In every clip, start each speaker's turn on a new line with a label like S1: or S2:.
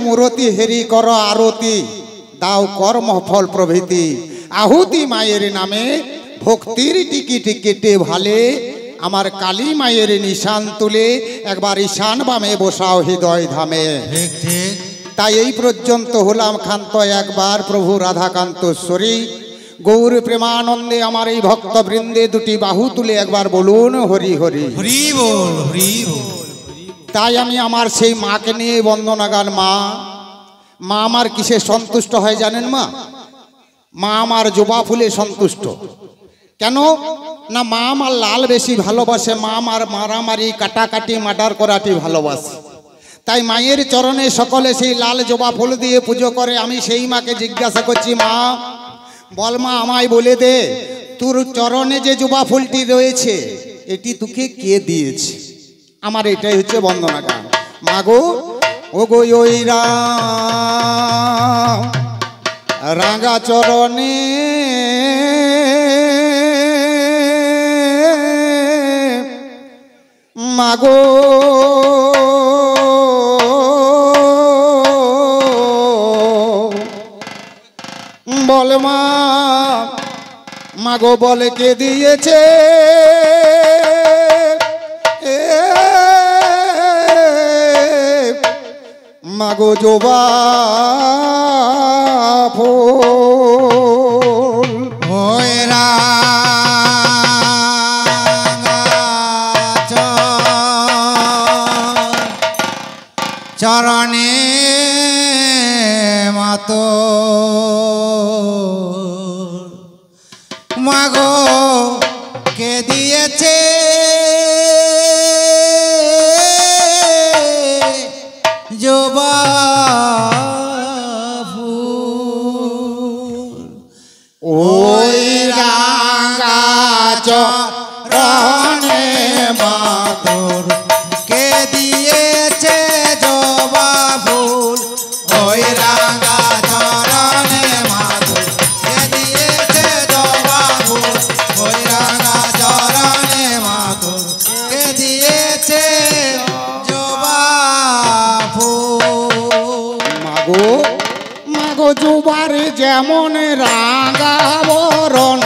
S1: মূরতি হেরি কর আরতি, দাও কর্ম ফল প্রভৃতি। আহুতি মায়ের নামে ভক্তির টিকিট কেটে ভালে, আমার কালী মায়ের নিশান তুলে একবার ঈশান বামে বসাও হৃদয় ধামে। তাই এই পর্যন্ত হলাম ক্ষান্ত একবার প্রভু রাধাকান্তশ্বরী। গৌর প্রেমানন্দে আমার এই ভক্তবৃন্দে দুটি বাহু তুলে একবার বলুন হরি হরি
S2: হরি বল, হরি বল।
S1: তাই আমি আমার সেই মাকে নিয়ে বন্দনা গান। মা আমার কিসে সন্তুষ্ট হয় জানেন মা? মা আমার জবা ফুলে সন্তুষ্ট। কেন না? মা আমার লাল বেশি ভালোবাসে, মা আমার মারামারি কাটাকাটি মার্ডার করাটি ভালোবাসে। তাই মায়ের চরণে সকলে সেই লাল জবা ফুল দিয়ে পুজো করে। আমি সেই মাকে জিজ্ঞাসা করছি, মা বল মা, আমায় বলে দে, তোর চরণে যে জবা ফুলটি রয়েছে এটি তোকে কে দিয়েছে? আমার এটাই হচ্ছে বন্দনা গান। মাগো ও গো ওই রাঙা চরণে মাগো বল মা, মাগো বলে কে দিয়েছে? মাগো জবা ফুল।
S2: ওই চরণে মাতো মাগো কে দিয়েছে? জবা ফুল।
S1: ওই রাঙা চরণে
S2: মাতোর কে দিয়েছে জবা ফুল। ওই রাঙা চরণে মাতোর কে দিয়েছে জবা ফুল। ওই রাঙা চরণে মাতোর কে দিয়েছে জবা ফুল।
S1: মাগো মাগো জবার যেমন রাঙা বরণ,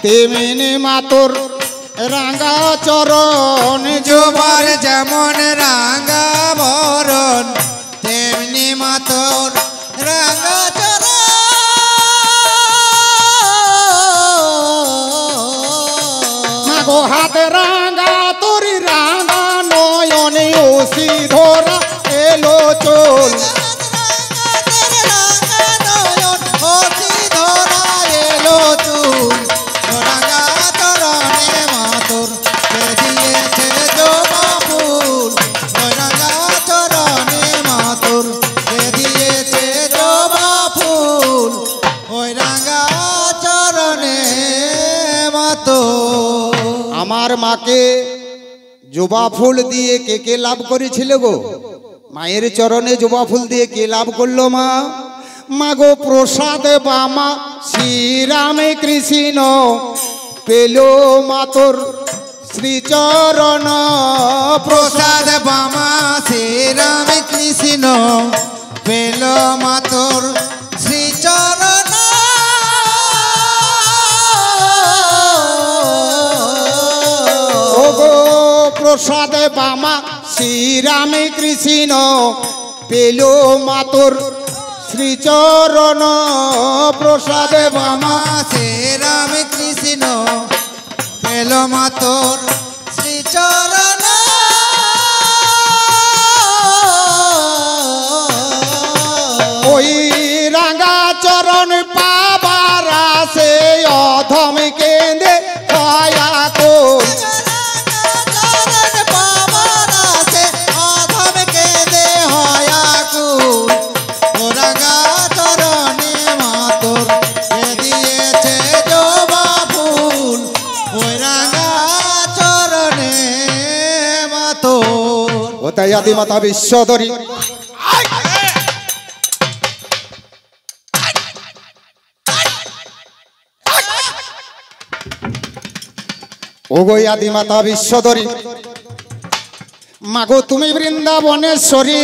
S1: তেমনি মাতোর রাঙা চরণ।
S2: জবার যেমন রাঙা বরণ, তেমনি মাতোর রাঙা চরণ।
S1: মাগো হাত রাঙা তোর রাঙা নয়নে ওসি ধরা এলো চোল। আমার মাকে জবা ফুল দিয়ে কে কে লাভ করেছিল গো? মায়ের চরণে জবা ফুল দিয়ে কে লাভ করলো? মা মাগো প্রসাদ বামা শ্রীরামে কৃষ্ণ পেল মাতোর শ্রীচরণ।
S2: প্রসাদ বামা শ্রীরাম কৃষ্ণ পেল মাতোর শ্রীচরণ।
S1: প্রসাদ বামা শ্রীরামে কৃষ্ণ পেল মাতোর শ্রীচরণ। প্রসাদ বামা
S2: শ্রীরাম কৃষ্ণ পেল মাতোর শ্রীচরণ।
S1: ওই রাঙা চরণ পাবার আসে অধম কেঁদে দয়া কর। তাই আদি মাতা বিশ্বধরী ওগো আদি মাতা বিশ্বধরী, মাগো তুমি বৃন্দাবনেশ্বরী।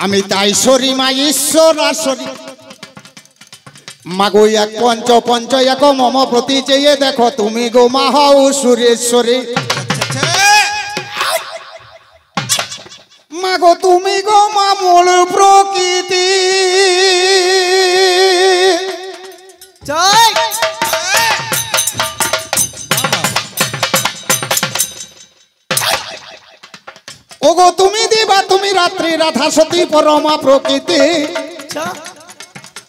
S1: আমি তাই সরি মা ঈশ্বর আসরি মাগো এক পঞ্চ পঞ্চ এক মম প্রতি চেয়ে দেখো তুমি গো মা হও সুরেশ্বরী মাগো তুমি গো মা মূল প্রকৃতি ওগো তুমি দিবা তুমি রাত্রি রাধা সতী পরমা প্রকৃতি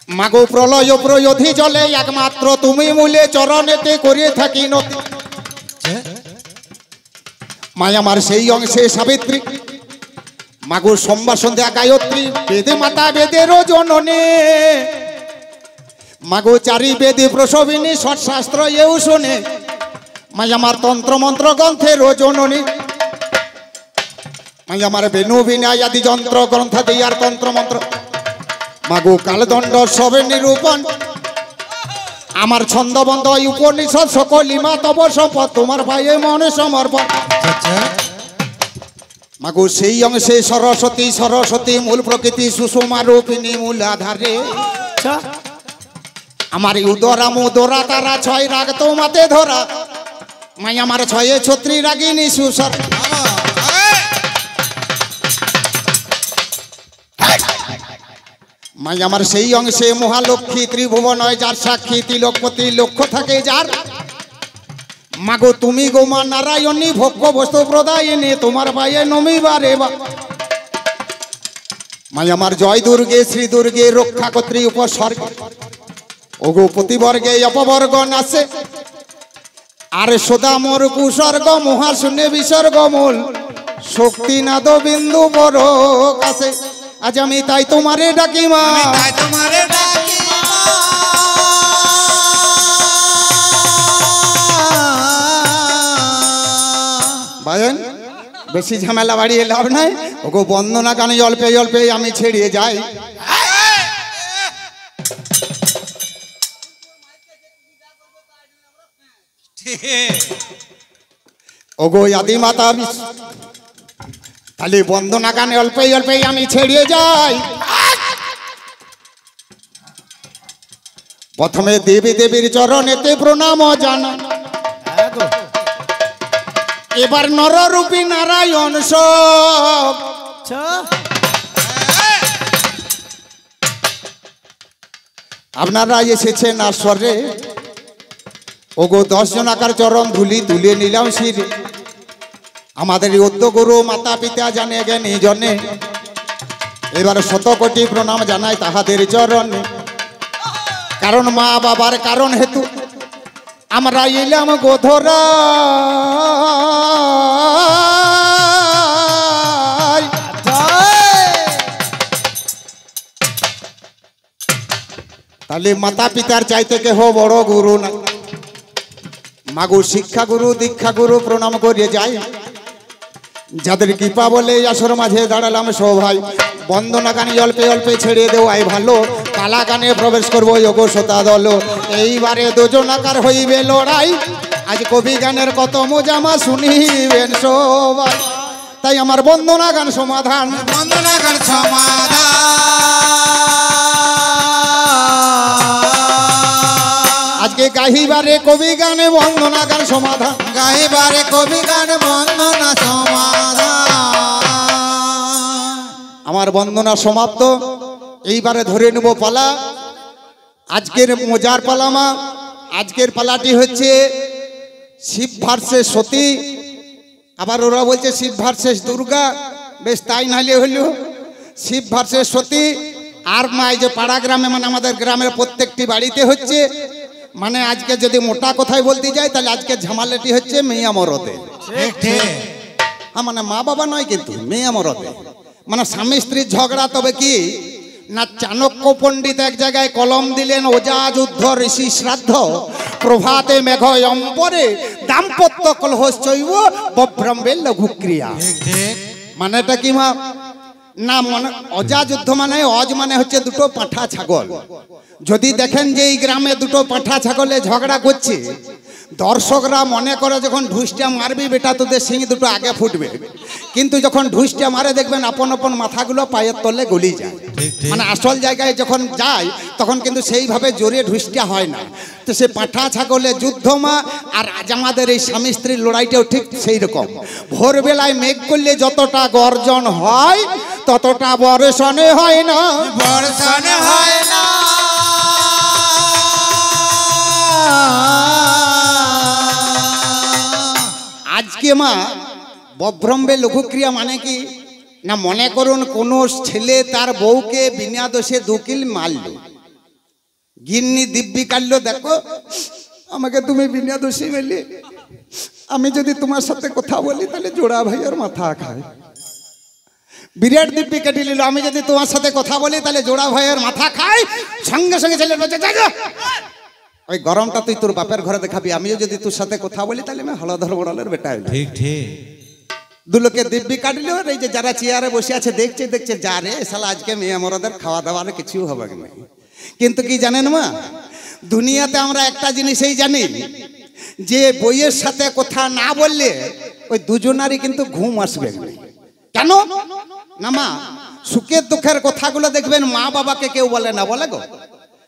S1: মাগো প্রলয় প্রয়োধি জলে একমাত্র তুমি মূলে চরণেতে করে থাকি নতি মায় আমার সেই অংশে সাবিত্রী মাগো সোমবার সন্ধ্যা গায়ত্রী বেদে মাতা বেদের জননে মাগো চারি বেদে প্রসবিনী সৎশাস্ত্র এও শোনে মায় আমার তন্ত্র মন্ত্র গ্রন্থের জননী মাই আমার বেনু বিনায় আদি যন্ত্র গ্রন্থ দিয়ার তন্ত্র মন্ত্র মাগো কালদণ্ড সবে নিরূপণ আমার ছন্দবন্ধ উপনিষদ সকলিমা তব সম্পদ তোমার ভাইয়ে মনে সমর্পণ মাগো সেই অংশে সরস্বতী সরস্বতী মূল প্রকৃতি সুষমা রূপিণী মূল আধারে আমার উদরা মুদরা তারা ছয় রাগ তোমাতে ধরা মাই আমার ছয়ে ছত্রী রাগিনী সুসর মাই আমার সেই অংশে মহালক্ষ্মী ত্রিভুবন যার সাক্ষী তিলকপতি লক্ষ্য থাকে যার মাগো তুমি গো মা নারায়ণী ভোগ্য বস্তু প্রদায়িনী তোমার ভাইয়ে নমিবারে মাই আমার জয় দুর্গে শ্রী দুর্গে রক্ষা কর্ত্রী উপসর্গ ওগো প্রতিবর্গে অপবর্গ নাচে আর সদা মোর কুসর্গ মহাশূন্যে বিসর্গ মূল শক্তি নাদ বিন্দু বড় কাছে আজ আমি তাই তোমারে ডাকি মা ভাইন বেশি ঝামেলা বাড়িয়ে লাভ নাই ওগো বন্দনা গানে অল্পে অল্পে আমি ছেড়িয়ে যাই ওগো আদি মাতা তাহলে বন্দনা গানে অল্পে অল্পে আমি ছেড়িয়ে যাই প্রথমে দেবী দেবীর চরণেতে প্রণাম জানা এবার নররূপী নারায়ণ সব আপনারা এসেছেন আসরে ওগো 10 জনাকার চরণ ধুলি তুলে নিলাম শিরে আমাদের উদ্যোগুরু মাতা পিতা জানে জ্ঞানী জনে এবার শত কোটি প্রণাম জানাই তাহাদের চরণে কারণ মা বাবার কারণ হেতু আমরা এলাম গোধরা তাহলে মাতা পিতার চাইতে কেহ বড় গুরু না মাগো শিক্ষা গুরু দীক্ষা গুরু প্রণাম করে যাই যাদের কৃপা বলে আসর মাঝে দাঁড়ালাম সবাই বন্দনা গানে অল্পে অল্পে ছেড়ে দেওয়াই ভালো কালা গানে প্রবেশ করবো যোগো শ্রোতা দল এইবারে দুজনাকার হইবে লড়াই আজ কবি গানের কত মজামা শুনিবেন সবাই তাই আমার বন্দনা গান সমাধান আজকে গাহিবারে কবি গানে বন্দনা গান সমাধান
S2: গাইবারে কবি গান বন্দনা সমাধান
S1: আমার বন্দনা সমাপ্ত এইবারে ধরে নেব পালা আজকের মজার পালামা আজকের পালাটি হচ্ছে শিব ভার্সেস সতী আবার ওরা বলছে শিব ভার্সেস দুর্গা বেশ তাই নাহলে হইল শিব ভার্সেস সতী আর মা এই যে পাড়া গ্রামে মানে আমাদের গ্রামের প্রত্যেকটি বাড়িতে হচ্ছে মানে আজকে যদি মোটা কথায় বলতে যাই তাহলে আজকে ঝামেলাটি হচ্ছে মেয়া মরদে মানে মা বাবা নয় কিন্তু মেয়া মরদে মানে স্বামী স্ত্রীর ঝগড়া তবে কি না চাণক্য পণ্ডিত এক জায়গায় কলম দিলেন ওজা যুদ্ধ ঋষি শ্রাদ্ধ প্রভাতে মেঘ অম্বরে দাম্পত্য কলহশ্চৈব বভ্রম্বে লঘুক্রিয়া মানে এটা কি মা না মানে অজা যুদ্ধ মানে অজ মানে হচ্ছে দুটো পাঁঠা ছাগল যদি দেখেন যে এই গ্রামে দুটো পাঁঠা ছাগলে ঝগড়া করছে দর্শকরা মনে করে যখন ঢুসটা মারবি বেটা তোদের সিং দুটো আগে ফুটবে, কিন্তু যখন ঢুসটা মারে দেখবেন আপন আপন মাথাগুলো পায়ের তলে গলি যায়। মানে আসল জায়গায় যখন যায় তখন কিন্তু সেইভাবে জোরে ঢুসটা হয় না। তো সে পাঁঠা ছাগলের যুদ্ধ মা, আর আজ আমাদের এই স্বামী স্ত্রীর লড়াইটাও ঠিক সেই রকম। ভোরবেলায় মেঘ করলে যতটা গর্জন হয় ততটা বর্ষণে হয় না,
S2: বর্ষণ হয় না।
S1: আজকে মা বভ্রম্বে লঘুক্রিয়া মানে কি না, মনে করুন কোন ছেলে তার বউকে বিনা দোষে 2 কিল মারল, গিন্নি দিব্যি কাটলো, দেখো আমাকে তুমি বিনা দোষী মেলে, আমি যদি তোমার সাথে কথা বলি তাহলে জোড়া ভাইয়ের মাথা খায়। বিরাট দিব্যি কেটে নিল, আমি যদি তোমার সাথে কথা বলি তাহলে জোড়া ভাইয়ের মাথা খায়। সঙ্গে সঙ্গে ছেলে বলছে ওই গরমটা তুই তোর বাপের ঘরে দেখাবি, আমিও যদি তোর সাথে কথা বলি তাহলে আমি হলধর বড়ালের বেটা।
S2: ঠিক ঠিক।
S1: দুলোকে দিব্যি কাটলো, এই যে যারা চেয়ারে বসে আছে দেখছে যা রে শালা আজকে মেয়ে মরদের খাওয়া দাওয়ার কিছু হবে না। কিন্তু কি জানেন মা, দুনিয়াতে আমরা একটা জিনিসই জানি যে বইয়ের সাথে কথা না বললে ওই দুজনারই কিন্তু ঘুম আসবে না। কেন না মা, সুখের দুঃখের কথাগুলো দেখবেন মা বাবাকে কেউ বলে না, বলে গো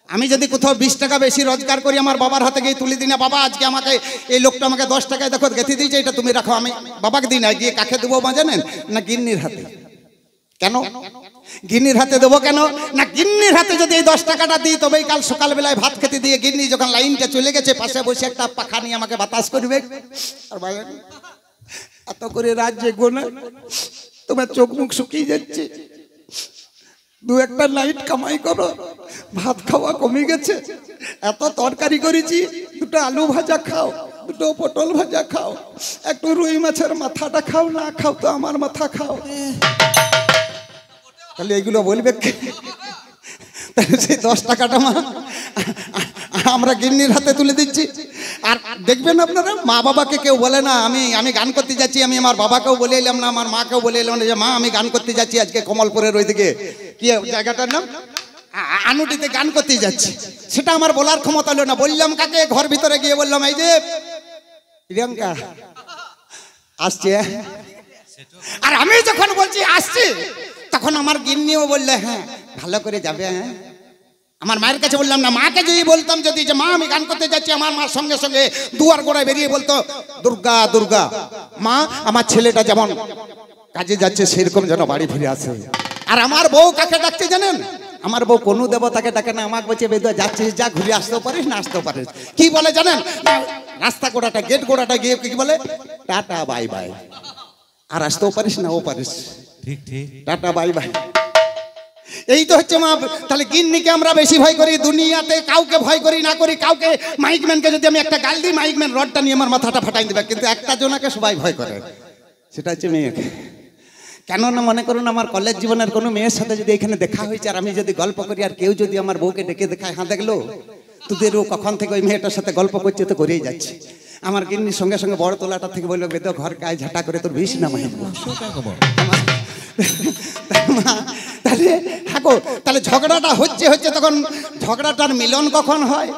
S1: আমি যদি কোথাও 20 টাকা বেশি রোজগার করি আমার বাবার হাতে গিয়ে তুলে দিই না, বাবা আজকে আমাকে এই লোকটা আমাকে 10 টাকায় দেখো গেঁথে দিয়েছে, এটা তুমি রাখো, আমি বাবাকে দিই না, গিয়ে কাকে দেবো মা জানেন না, গিন্নির হাতে। কেন গিন্নির হাতে দেবো কেন না, গিন্নির হাতে যদি এই 10 টাকাটা দিই তবেই কাল সকালবেলায় ভাত খেতে দিয়ে গিন্নি যখন লাইনটা চলে গেছে পাশে বসে একটা পাখা নিয়ে আমাকে বাতাস করবে, আর বলেন এত করে রাত জেগো না, তোমার চোখ মুখ শুকিয়ে যাচ্ছে, 2-1টা নাইট কামাই করো, ভাত খাওয়া কমে গেছে, এত তরকারি করেছি 2টা আলু ভাজা খাও, 2টো পটল ভাজা খাও, একটু রুই মাছের মাথাটা খাও, না খাও তো আমার মাথা খাও। তাহলে এগুলো বলবে সেই 10 টাকাটা মা আমরা গিন্নির হাতে তুলে দিচ্ছি। আর দেখবেন আপনারা মা বাবাকে কেউ বলে না আমি গান করতে যাচ্ছি, আমি আমার বাবাকেও বলে এলাম না, আমার মাকেও বলে এলাম না যে মা আমি গান করতে যাচ্ছি আজকে কমলপুরের ওইদিকে কি জায়গাটার নাম আনুটিতে গান করতে যাচ্ছি, সেটা আমার বলার ক্ষমতা হলো না। বললাম কাকে, ঘর ভিতরে গিয়ে বললাম এই যে প্রিয়াঙ্কা আসছে, আর আমি যখন বলছি আসছি তখন আমার গিন্নিও বললে হ্যাঁ ভালো করে যাবে। হ্যাঁ আমার মায়ের কাছে বললাম না, মাকে যদি বলতাম যদি যে মা আমি গান করতে যাচ্ছি, আমার মার সঙ্গে সঙ্গে দুয়ার গোড়ায় বেরিয়ে বলতো দুর্গা দুর্গা। মা আমার ছেলেটা যেমন কাজে যাচ্ছে সেরকম যেন বাড়ি ফিরে আসে। আর আমার বউ কাকে ডাকতে জানেন, আমার বউ কোনো দেবতাকে ডাকে না, আমাকে বলছে বেদুয়া যাচ্ছিস যা ঘুরে আসতেও পারিস না আসতেও পারিস। কি বলে জানেন, রাস্তা গোড়াটা গেট গোড়াটা গিয়ে কি বলে টাটা বাই বাই, আর আসতেও পারিস না ও পারিস,
S2: ঠিক ঠিক,
S1: টাটা বাই বাই। এই তো হচ্ছে মা। তাহলে গিন্নিকে আমরা বেশি ভয় করি, দুনিয়াতে কাউকে ভয় করি না করি কাউকে। মাইকম্যানকে যদি আমি একটা গাল দিই মাইকম্যান রডটা নিয়ে আমার মাথাটা ফাটাই দেবে, কিন্তু একটা জনাকে সবাই ভয় করে, সেটা হচ্ছে মেয়েকে। কেন না মনে করুন আমার কলেজ জীবনের কোনো মেয়ের সাথে যদি এখানে দেখা হয়েছে আর আমি যদি গল্প করি আর কেউ যদি আমার বউকে ডেকে দেখায়, হ্যাঁ দেখলো তোদের ও কখন থেকে ওই মেয়েটার সাথে গল্প করছে তো করেই যাচ্ছে, আমার গিন্নির সঙ্গে সঙ্গে বড় তোলাটা থেকে বললো বেদ ঘর গায়ে ঝাঁটা করে তোর বিষ না মাই। তাহলে থাকো, তাহলে ঝগড়াটা হচ্ছে তখন ঝগড়াটার মিলন কখন হয়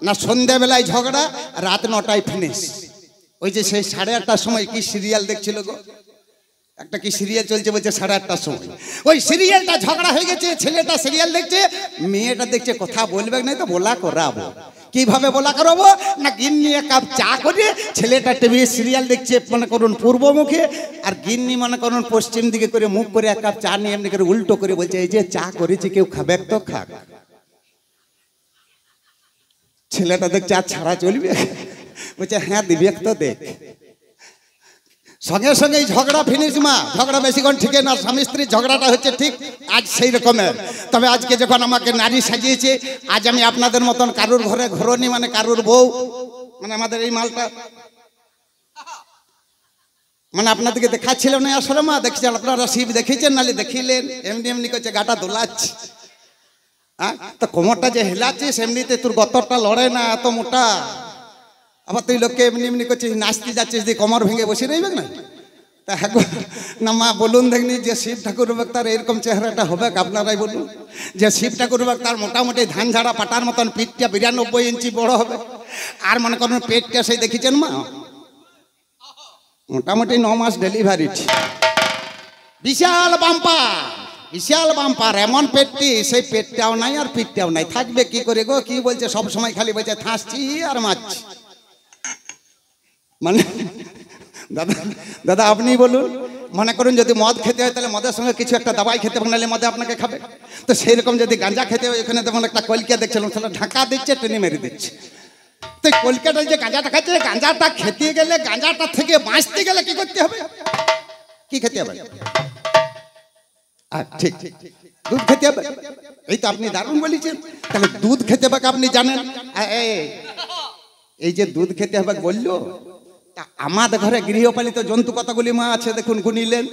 S1: না, সন্ধ্যাবেলায় ঝগড়া, রাত 9টায় ফিনিশ। ওই যে সেই 8:30টার সময় কি সিরিয়াল দেখছিল গো, একটা কি সিরিয়াল চলছে বলছে 8:30টার সময়, ওই সিরিয়ালটা ঝগড়া হয়ে গেছে, ছেলেটা সিরিয়াল দেখছে মেয়েটা দেখছে, কথা বলবে না তো বলা করাবো। কিভাবে বলা করাবো না, গিন্নি 1 কাপ চা করে, ছেলেটা টিভি সিরিয়াল দেখছে মনে করুন পূর্ব মুখে, আর গিন্নি মনে করুন পশ্চিম দিকে করে মুখ করে 1 কাপ চা নিয়ে এমনি করে উল্টো করে বলছে এই যে চা করেছি কেউ খাবে তো খাক। ছেলেটা দেখছে আর ছাড়া চলবে, বলছে হ্যাঁ দিবে তো দেখ। সঙ্গে সঙ্গে ঝগড়া ফিনিশ মা। ঝগড়া বেশিক্ষণ ঠিক না, স্বামী স্ত্রীর ঝগড়াটা হচ্ছে ঠিক আজ সেই রকমের। তবে আজকে যখন আমাকে নারী সাজিয়েছে, আজ আমি আপনাদের মতন কারুর ঘরে ঘরনি মানে কারুর বউ মানে আমাদের এই মালটা মানে আপনাদেরকে দেখাচ্ছিল না আসলে মা, দেখছেন আপনারা শিব দেখেছেন নালে দেখিলেন, এমনি এমনি করছে গাটা দোলাচ্ছে, হ্যাঁ তো কোমরটা যে হেলাচ্ছিস এমনিতে তোর গতরটা লড়ে না, এত মোটা। আবার তুই লোককে এমনি এমনি করছিস নাচতে যাচ্ছিস দিয়ে কোমর ভেঙে বসে রইবে না। তা হ্যাঁ না মা বলুন দেখনি যে শিব ঠাকুর তার এরকম চেহারাটা হবে, আপনারাই বলুন যে শিব ঠাকুর তার মোটামুটি ধান ঝাড়া পাটার মতন পিঠটা 92 ইঞ্চি বড় হবে, আর মনে করুন পেটটা সেই দেখেছেন মা, মোটামুটি 9 মাস ডেলিভারি, বিশাল বাম্পার, বিশাল বাম্পার, এমন পেটটি, সেই পেটটাও নাই আর পিঠটাও নাই, থাকবে কি করে গো? কি বলছে সব সময় খালি বলছে থাসছি আর মারছি। মানে দাদা দাদা আপনি বলুন, মনে করুন যদি মদ খেতে হয় তাহলে মদের সঙ্গে কিছু একটা দাবাই খেতে হবে, নাহলে মদে আপনাকে খাবে। তো সেই রকম যদি গাঁজা খেতে হয়, এখানে তেমন একটা কলকা দেখছিলাম, তাহলে ঢাকা দিচ্ছে, টেনে মেরে দিচ্ছে। তো কলকাতা যে গাঁজাটা খাচ্ছে, গাঁজাটা খেতে গেলে, গাঁজাটা থেকে বাঁচতে গেলে কি করতে হবে? কি খেতে হবে? ঠিক, দুধ খেতে হবে। এই তো আপনি দারুণ বলেছেন। তাহলে দুধ খেতে হবে আপনি জানেন, এই যে দুধ খেতে হবে বললো, আমাদের ঘরে গৃহপালিত জন্তু কতগুলি মা আছে দেখুন, গুনিলেন।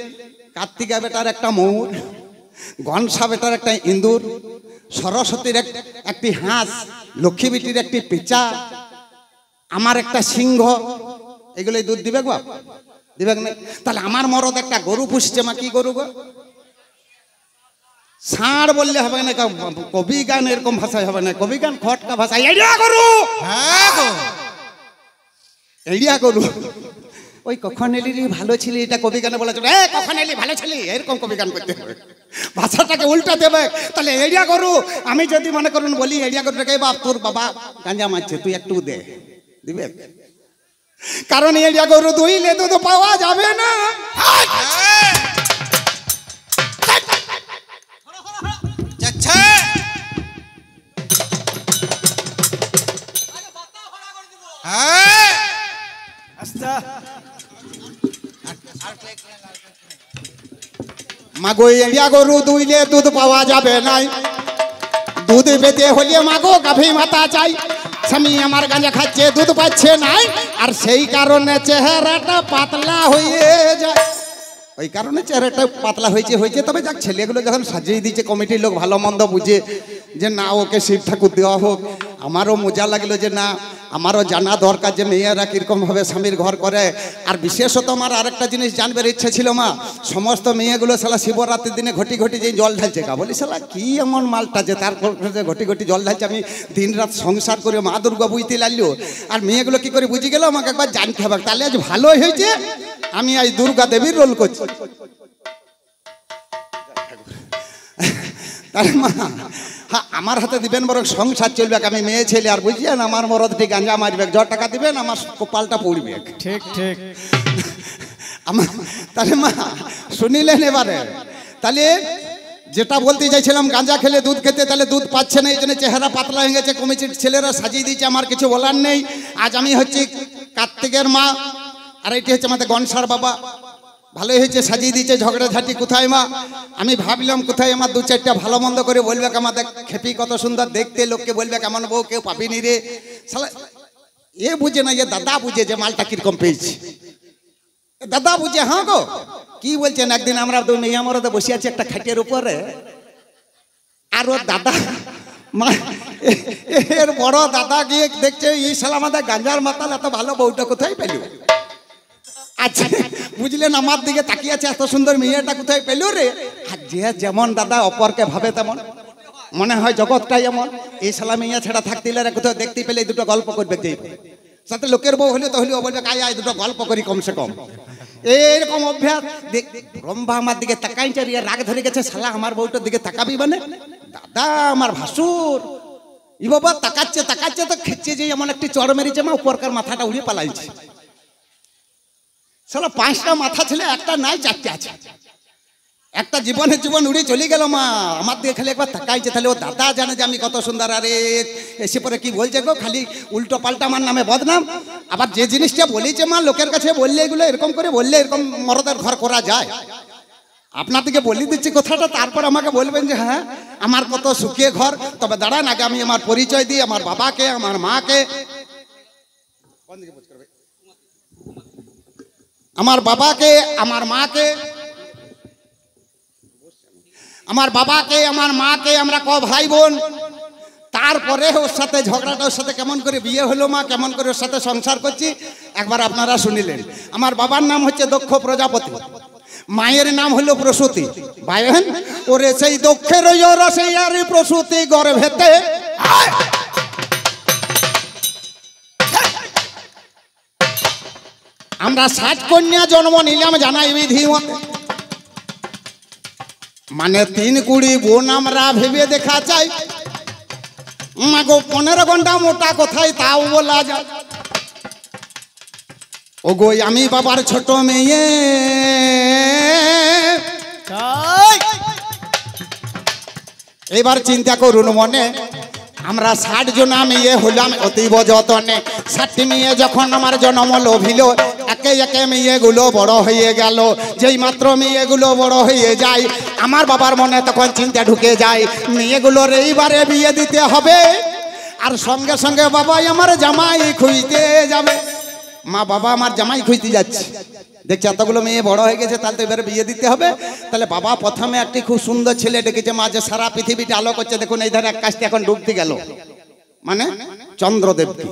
S1: কার্তিকা বেটার একটা ময়ূর, গনসা বেটার একটা ইঁদুর, সরস্বতীর একটি হাঁস, লক্ষ্মী বিটির একটি পেঁচা, আমার একটা সিংহ, এগুলোই দুধ দিবে গো, দিবে না? তাহলে আমার মরদ একটা গরু পুষছে মা, কি গরু গো? ষাঁড় বললে হবে না, কবি গান এরকম ভাষায় হবে না, কবি গান খটকা ভাষায়, এড়িয়া গরু, এড়িয়া গরু। ওই কখন এলি ভালো ছিলি, এটা কবি গানে বলা চলে, কখন এলি ভালো ছিলি, এরকম কবি গান করতে হবে, ভাষাটাকে উল্টা দেবে। তাহলে এড়িয়া গরু, আমি যদি মনে করুন বলি এড়িয়া গরুটাকে, বাপ তোর বাবা গাঁজা মারছে, তুই একটু দে, দিবে? কারণ এড়িয়া গরু দুইলে দুধ পাওয়া যাবে না। মাগো এড়িয়া গরু দুইলে দুধ পাওয়া যাবে নাই, দুধ পেতে হলে মাগো গাভী মাতা চাই। স্বামী আমার গাঁজা খাচ্ছে, দুধ পাচ্ছে নাই, আর সেই কারণে চেহারাটা পাতলা হয়ে যায়। ওই কারণে চেহারাটা পাতলা হয়েছে। তবে যাক, ছেলেগুলো যখন সাজিয়ে দিচ্ছে, কমিটির লোক ভালো মন্দ বুঝে যে না ওকে শিব ঠাকুর দেওয়া হোক, আমারও মজা লাগলো যে না, আমারও জানা দরকার যে মেয়েরা কীরকমভাবে স্বামীর ঘর করে। আর বিশেষত আমার আরেকটা জিনিস জানবার ইচ্ছা ছিল মা, সমস্ত মেয়েগুলো শালা শিবরাত্রির দিনে ঘটি ঘটি যে জল ঢালছে, কা বলি শালা কি এমন মালটা যে তার ঘটি ঘটি জল ঢালছে। আমি দিন রাত সংসার করে মা দুর্গা বুঝতে লাগলো, আর মেয়েগুলো কি করে বুঝে গেল আমাকে একবার জানতে হবে। তাহলে আজ ভালোই হয়েছে আমি আজ দুর্গা দেবীর রোল করছি। তাহলে মা আমার হাতে দিবেন, বরং সংসার চলবে, আমি মেয়ে ছেলে, আর বুঝলেন আমার মরদটি গাঁজা মারবে, 10 টাকা দিবেন, আমার কপালটা পড়বে।
S2: ঠিক ঠিক।
S1: তাহলে মা শুনিলেন এবারে, তাহলে যেটা বলতে চাইছিলাম, গাঁজা খেলে দুধ খেতে, তাহলে দুধ পাচ্ছে না, এই জন্য চেহারা পাতলা হয়ে গেছে, কমিটির ছেলেরা সাজিয়ে দিয়েছে, আমার কিছু বলার নেই। আজ আমি হচ্ছি কার্তিকের মা, আর এটি হচ্ছে আমাদের গনসার বাবা। ভালোই হয়েছে, সাজিয়ে দিয়েছে। ঝগড়াঝাটি কোথায় মা? আমি ভাবলাম কোথায় আমার 2-4টা ভালো মন্দ করে বলবে, আমাদের খেপি কত সুন্দর দেখতে, লোককে বলবে কেমন বউ, কেউ পাবিনি রে শালা। এ বুঝে না, এ দাদা বুঝে যে মালটা কিরকম পেয়েছি, দাদা বুঝে। হ্যাঁ গো, কি বলছেন? একদিন আমরা মেয়ে মরদে বসে আছি একটা খাটিয়ার উপরে, আর ওর দাদা মা, এর বড় দাদা গিয়ে দেখছে এই শালা আমাদের গাঞ্জার মাতাল, এত ভালো বউটা কোথায় পেল? আচ্ছা বুঝলেন, আমার দিকে তাকিয়ে আছে, এত সুন্দর মেয়েটা কোথায় পেল রে? আর যে যেমন দাদা অপরকে ভাবে তেমন, মনে হয় জগৎটাই এমন। এই শালা মেয়ে ছেড়া থাকতে কোথাও দেখতে পেলে দুটো গল্প করবে, সাথে লোকের বউ হলে তো হলেও বলবে কাই আয় দুটো গল্প করি কমসে কম, এইরকম অভ্যাস। রম্ভা আমার দিকে তাকাইছে, রাগ ধরে গেছে, শালা আমার বউটার দিকে তাকাবি মানে? দাদা আমার ভাসুর, ই বাবা তাকাচ্ছে তো খেচ্ছে যে এমন একটি চড় মেরেছে মা, উপরকার মাথাটা উড়িয়ে পালাইছে। শালা 5টা মাথা ছিল, একটা নাই, 4টে আছে। একটা জীবন উড়ে চলে গেল মা, আমার দিকে খালি একবার তাকাইছে। তাহলে ও দাদা জানে যে আমি কত সুন্দর, আরে এসে পরে কি বলছে গো, খালি উল্টো পাল্টা আমার নামে বদনাম। আবার যে জিনিসটা বলেছে মা, লোকের কাছে বললে এগুলো এরকম করে বললে এরকম মরদের ঘর করা যায়। আপনাদেরকে বলে দিচ্ছি কথাটা, তারপর আমাকে বলবেন যে হ্যাঁ আমার কত সুখে ঘর। তবে দাঁড়ান, আগে আমি আমার পরিচয় দিই, আমার বাবাকে, আমার মাকে। আমার বাবাকে, আমার মাকে, আমার বাবাকে, আমার মাকে আমরা ভাই বোন। তারপরে ওর সাথে ঝগড়াটা, ওর সাথে কেমন করে বিয়ে হলো মা, কেমন করে ওর সাথে সংসার করছি একবার আপনারা শুনিলেন। আমার বাবার নাম হচ্ছে দক্ষ প্রজাপতি, মায়ের নাম হলো প্রসূতি। ভাইবেন ওরে সেই দক্ষের সেই আর প্রসূতি গর্ভেতে আমরা 60 কন্যা জন্ম নিলাম জানাই বিধি মতে। মানে 3 কুড়ি বোন আমরা ভেবে দেখা চাই। মাগো 15 ঘন্টা মোটা কোথায় তাও বলা যায়। ও গো আমি বাবার ছোট মেয়ে, এবার চিন্তা করুন মনে, আমরা 60 জন মেয়ে হলাম অতীব যতনে। 60টি মেয়ে যখন আমার জন্ম লোভিল, একে একে মেয়েগুলো বড় হয়ে গেল। যেই মাত্র মেয়েগুলো বড় হয়ে যায়, আমার বাবার মনে তখন চিন্তা ঢুকে যায় মেয়েগুলোর এইবারে বিয়ে দিতে হবে। আর সঙ্গে সঙ্গে বাবাই আমার জামাই খুঁজতে যাবে। মা বাবা আমার জামাই খুঁজতে যাচ্ছে, দেখছি এতগুলো মেয়ে বড় হয়ে গেছে, তাহলে তো এবারে বিয়ে দিতে হবে। তাহলে বাবা প্রথমে একটি খুব সুন্দর ছেলে ডেকেছে, মা যে সারা পৃথিবীটা আলো করছে দেখুন, এই ধারে আকাশটা এখন ডুবতে গেল, মানে চন্দ্রদেবকে।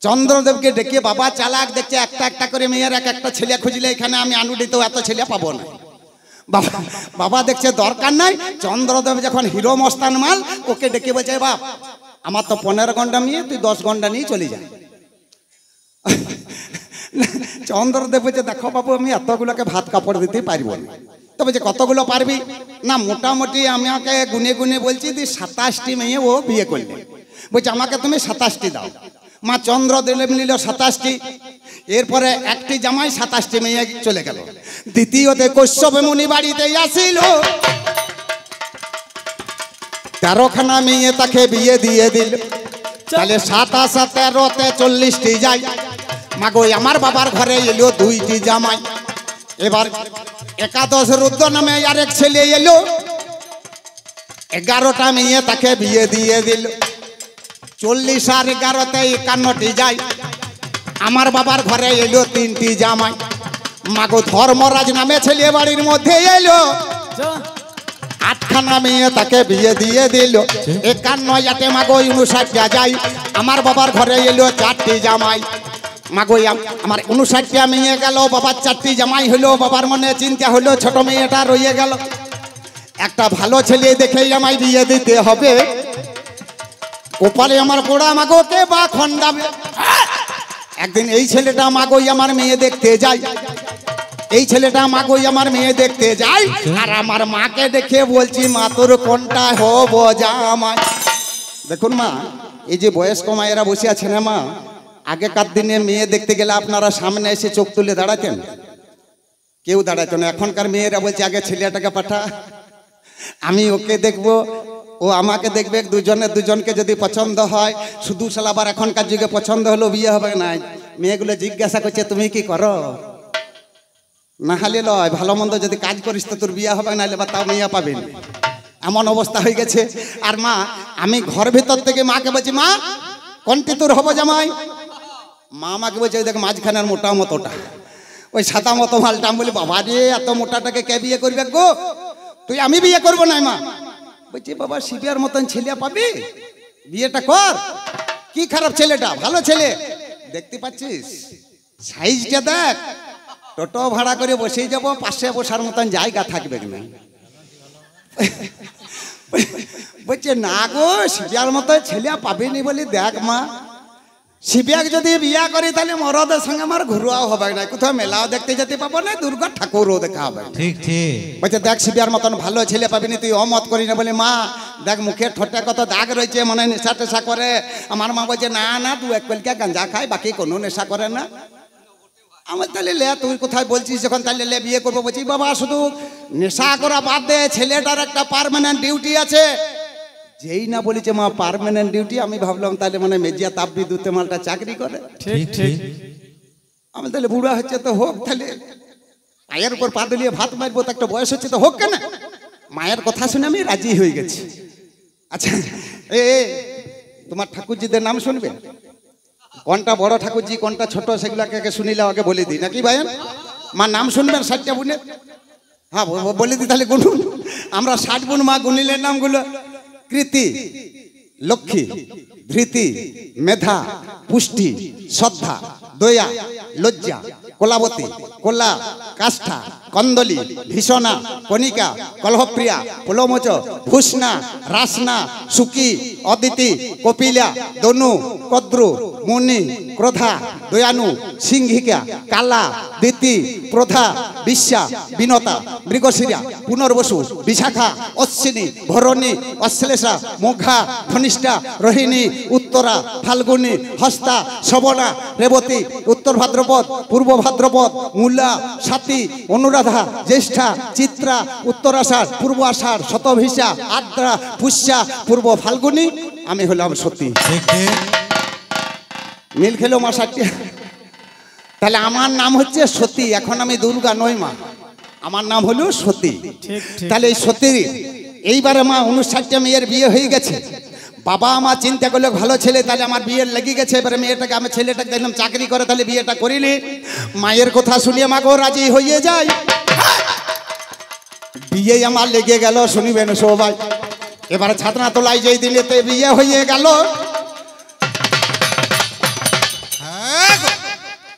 S1: চন্দ্রদেবকে ডেকে বাবা চালাক, দেখছে একটা একটা করে মেয়ের এক একটা ছেলে খুঁজলে এখানে আমি আনুডিত এত ছেলে পাবো না। বাবা দেখছে দরকার নাই। চন্দ্রদেব যখন হিরো মস্তান মাল, ওকে ডেকে বলছে বাপ আমার তো 15 ঘন্টা মেয়ে, তুই 10 ঘন্টা নিয়ে চলে যা। চন্দ্রদেব বলছে দেখো বাবু আমি এতগুলোকে ভাত কাপড় দিতে পারবো না। তবে যে কতগুলো পারবি না, মোটামুটি আমাকে গুনে গুনে বলছি তুই 27টি মেয়ে ও বিয়ে করলে। বলছে আমাকে তুমি 27টি দাও। মা চন্দ্রদেব নিল 27টি, এরপরে একটি জামাই 27টি মেয়ে চলে গেল। দ্বিতীয়তে কশ্যপ মুনি বাড়িতে আসিল, 13খানা মেয়ে তাকে বিয়ে দিয়ে দিল। তাহলে 27 আর 13তে 40টি যায়। মাগো আমার বাবার ঘরে এলো 2টি জামাই। এবার একাদশ রুদ্র নামে আরেক ছেলে এলো, 11টা মেয়ে তাকে বিয়ে দিয়ে দিল। 40 আর 11তে 51টি যায়। আমার বাবার ঘরে এলো 3টি জামাই। মাগো ধর্মরাজ নামে ছেলে বাড়ির মধ্যে এলো, 8খানা মেয়ে তাকে বিয়ে দিয়ে দিল। 51 আটে মাগো 59টা যায়। আমার বাবার ঘরে এলো 4টি জামাই। মাগো আমার 59টা মেয়ে গেল, বাবার 4টি জামাই হলো। বাবার মনে চিন্তা হলো ছোট মেয়েটা রয়ে গেল, একটা ভালো ছেলে দেখেই আমায় বিয়ে দিতে হবে। কপালে আমার পোড়া মাগো কে বা খন্ডাবে। একদিন এই ছেলেটা মাগোই আমার মেয়ে দেখতে যায়, এই ছেলেটা মাগোই আমার মেয়ে দেখতে যায়। আর আমার মাকে দেখে বলছি মা তোর কোনটা হবো জামাই। দেখুন মা, এই যে বয়স্ক মায়েরা বসে আছে না মা, আগেকার দিনে মেয়ে দেখতে গেলে আপনারা সামনে এসে চোখ তুলে দাঁড়াতেন, কেউ দাঁড়াতো না। এখনকার মেয়েরা বলছে আগে ছেলেটাকে পাঠা, আমি ওকে দেখবো, ও আমাকে দেখবে, দুজনকে যদি পছন্দ হয় শুধু সালাবার। এখনকার যুগে পছন্দ হলো বিয়ে হবে না, মেয়েগুলো জিজ্ঞাসা করছে তুমি কি করো, না হলে লয় ভালো মন্দ যদি কাজ করিস তো তোর বিয়ে হবে, নাহলে বা তাও মেয়ে পাবেন। এমন অবস্থা হয়ে গেছে। আর মা আমি ঘর ভিতর থেকে মাকে বলছি মা কোনটি তোর হবো জামাই। মা আমাকে বলছে দেখ মাঝখানের মোটা মতোটা, ওই সাদা মতো মালটা। আমি বলি বাবা রে এত মোটাটাকে কে বিয়ে করবে গো, তুই আমি বিয়ে করবো না। মা বলছি বাবা শিবিয়ার মতন ছেলে পাবি, বিয়েটা কর। কি খারাপ ছেলেটা, ভালো ছেলে দেখতে পাচ্ছিস, সাইজটা দেখ, টোটো ভাড়া করে বসেই যাবো, পাশে বসার মতন জায়গা থাকবে না। বলছে না গো শিবিয়ার মতো ছেলে পাবিনি বলি, দেখ মা শিবিয়াকে যদি বিয়া করি তাহলে মরদের সঙ্গে আমার ঘুরুয়াও হবে না, কোথাও মেলাও দেখতে যেতে পাবো না, দুর্গা ঠাকুরও দেখা হবে।
S2: ঠিক ঠিক।
S1: বলছে দেখ শিবিয়ার মতন ভালো ছেলে পাবিনি, তুই অমত করি না। বলে মা দেখ মুখে ঠোঁটে কত দাগ রয়েছে, মনে নেশা টেশা করে। আমার মা বলছে না না তুই এক কলকা গাঁজা খায়, বাকি কোনো নেশা করে না। আমার তাহলে লে তুই কোথায় বলছিস যখন, তাহলে লে বিয়ে করবো। বলছি বাবা শুধু নেশা করা বাদ দে, ছেলেটার একটা পার্মানেন্ট ডিউটি আছে। যেই না বলেছে মা পার্মানেন্ট ডিউটি, আমি ভাবলাম তাহলে মানে মেজিয়া তাপ বিদ্যুতে মালটা চাকরি করে।
S2: ঠিক ঠিক।
S1: আমি তাহলে বুড়া হচ্ছে তো হোক, তাহলে পায়ের উপর পা দিলিয়ে ভাত মারবো, তো একটা বয়স হচ্ছে তো হোক কেন। মায়ের কথা শুনে আমি রাজি হয়ে গেছি। আচ্ছা এ তোমার ঠাকুরজিদের নাম শুনবে, কোনটা বড় ঠাকুরজি কোনটা ছোট সেগুলোকে শুনিলে আগে বলে দিই নাকি ভাইয়ের। মা নাম শুনবেন 60টা বোনের? হ্যাঁ বলে দিই তাহলে গুনুন। আমরা 60 বোন মা গুনিলের নামগুলো: কৃতি, লক্ষ্মী, ধৃতি, মেধা, পুষ্টি, শ্রদ্ধা, দয়া, লজ্জা, কোলাবতী, কোল্লা, কাষ্ঠা, কন্দলি, ভীষণা, কণিকা, কলহপ্রিয়া, পুলমোচ, ভূষণা, রাসনা, সুকি, অদিতি, কপিলা, দনু, কদ্রু, মুনি, ক্রোধা, দয়ানু, সিংহিকা, কালা, দিতি, প্রধা, বিশ্বা, বিনতা, মৃগশিরা, পুনর্বসু, বিশাখা, অশ্বিনী, ভরণী, অশ্লেষা, মোঘা, ধনিষ্ঠা, রোহিণী, উত্তরা, ফাল্গুনী, হস্তা, শবনা, রেবতী, উত্তর ভাদ্রপদ, পূর্ব ভাদ্রপদ, মূলা, সাতী, অনুরাধা, জ্যেষ্ঠা, চিত্রা, উত্তরাষাঢ়, পূর্ব আষাঢ়, শতভিষা, আদ্রা, পুষ্যা, পূর্ব ফাল্গুনী। আমি হলাম সতী।
S2: ঠিক ঠিক।
S1: মিল খেলো মা 60। তাহলে আমার নাম হচ্ছে সতী। এখন আমি দুর্গা নই মা, আমার নাম হলো সতী। তাহলে এই সতী এইবারে মা 59টা মেয়ের বিয়ে হয়ে গেছে। বাবা আমার চিন্তা করলে ভালো ছেলে, তাহলে আমার বিয়ের লেগে গেছে। এবারে মেয়েটাকে আমি ছেলেটাকে দেখলাম চাকরি করে, তাহলে বিয়েটা করিলি। মায়ের কথা শুনিয়ে মাকেও রাজি হয়ে যায়। বিয়ে আমার লেগে গেল, শুনিবেন সবাই। এবারে ছাতনা তোলাই যেই দিলেতে বিয়ে হয়ে গেল।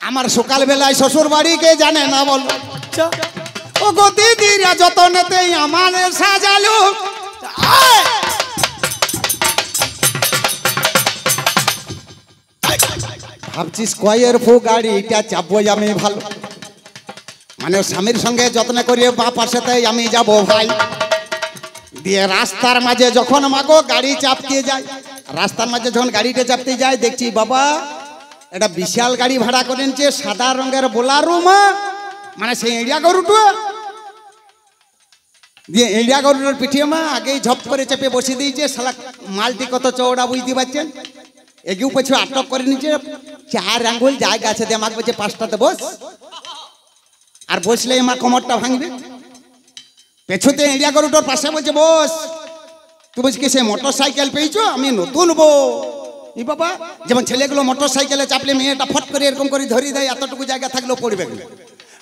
S1: আমার সকালবেলায় শ্বশুর বাড়ি কে জানে না বল। ও গো দিদিরা যতনেতেই আমার সাজালো। ভাবছিস কয়ের ফু গাড়িটা চাপবো আমি ভালো, মানে স্বামীর সঙ্গে যত্ন করিয়ে বা পাশেতেই আমি যাব ভাই। দিয়ে রাস্তার মাঝে যখন মাগো গাড়ি চাপতে যায়, রাস্তার মাঝে যখন গাড়িটা চাপতে যায় দেখছি বাবা এটা বিশাল গাড়ি ভাড়া করে নিচ্ছে, সাদা রঙের বোলারো মা, মানে সেই ইন্ডিয়া গরুটা। দিয়ে ইন্ডিয়া গরুটার পিঠিয়ে মা আগেই ঝপ করে চেপে বসে দিয়েছে। শালা মালটি কত চৌড়া বুঝতে পারছেন। এগিয়ে পেছু আটক করে নিচ্ছে, 4 আঙ্গুল জায়গা আছে। দিয়ে আমাকে বলছে 5টাতে বস, আর বসলে আমার কোমরটা ভাঙবে। পেছুতে ইন্ডিয়া গরুটার পাশে বলছে বস। তুমি কি সে মোটর সাইকেল পেয়েছো? আমি নতুন বউ। ই বাবা, যেমন ছেলেগুলো মোটর সাইকেলে চাপলে মেয়েটা ফট করে এরকম করে ধরি দেয়, এতটুকু জায়গা থাকলেও পড়বে।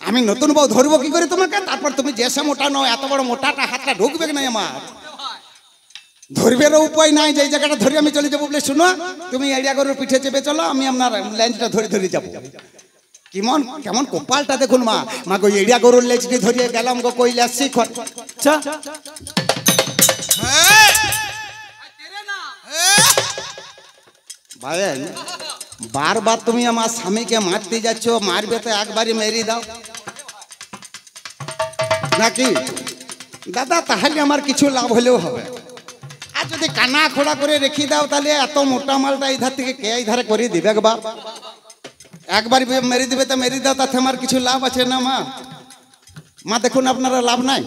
S1: আমি নতুন বউ ধরবো কি করে তোমাকে? তারপর তুমি যেসে মোটা নয়, এত বড় মোটাটা হাতটা ঢুকবে না আমার, ধরবেরও উপায় নাই। যে জায়গাটা ধরে আমি চলে যাবো বলে, শুনো তুমি ইন্ডিয়া গরুর পিঠে চেপে চলো, আমি আপনার লেন্সটা ধরে ধরে যাবো। কেমন কেমন কপালটা দেখুন মা। মা গো ইন্ডিয়া গরুর লেজটি ধরিয়ে গেলাম গো কইলা শিখর। ভাই বারবার তুমি আমার স্বামীকে মারতে যাচ্ছ, মারবে তো একবারই মেরে দাও নাকি দাদা, তাহলে আমার কিছু লাভ হলেও হবে। আর যদি কানা খোড়া করে রেখে দাও, তাহলে এত মোটা মালটা এই ধার থেকে কে এই ধারে করে দিবে বাপ। একবার মেরে দিবে তো মেরে দাও, তাতে আমার কিছু লাভ আছে না মা? মা দেখুন আপনারা লাভ নাই।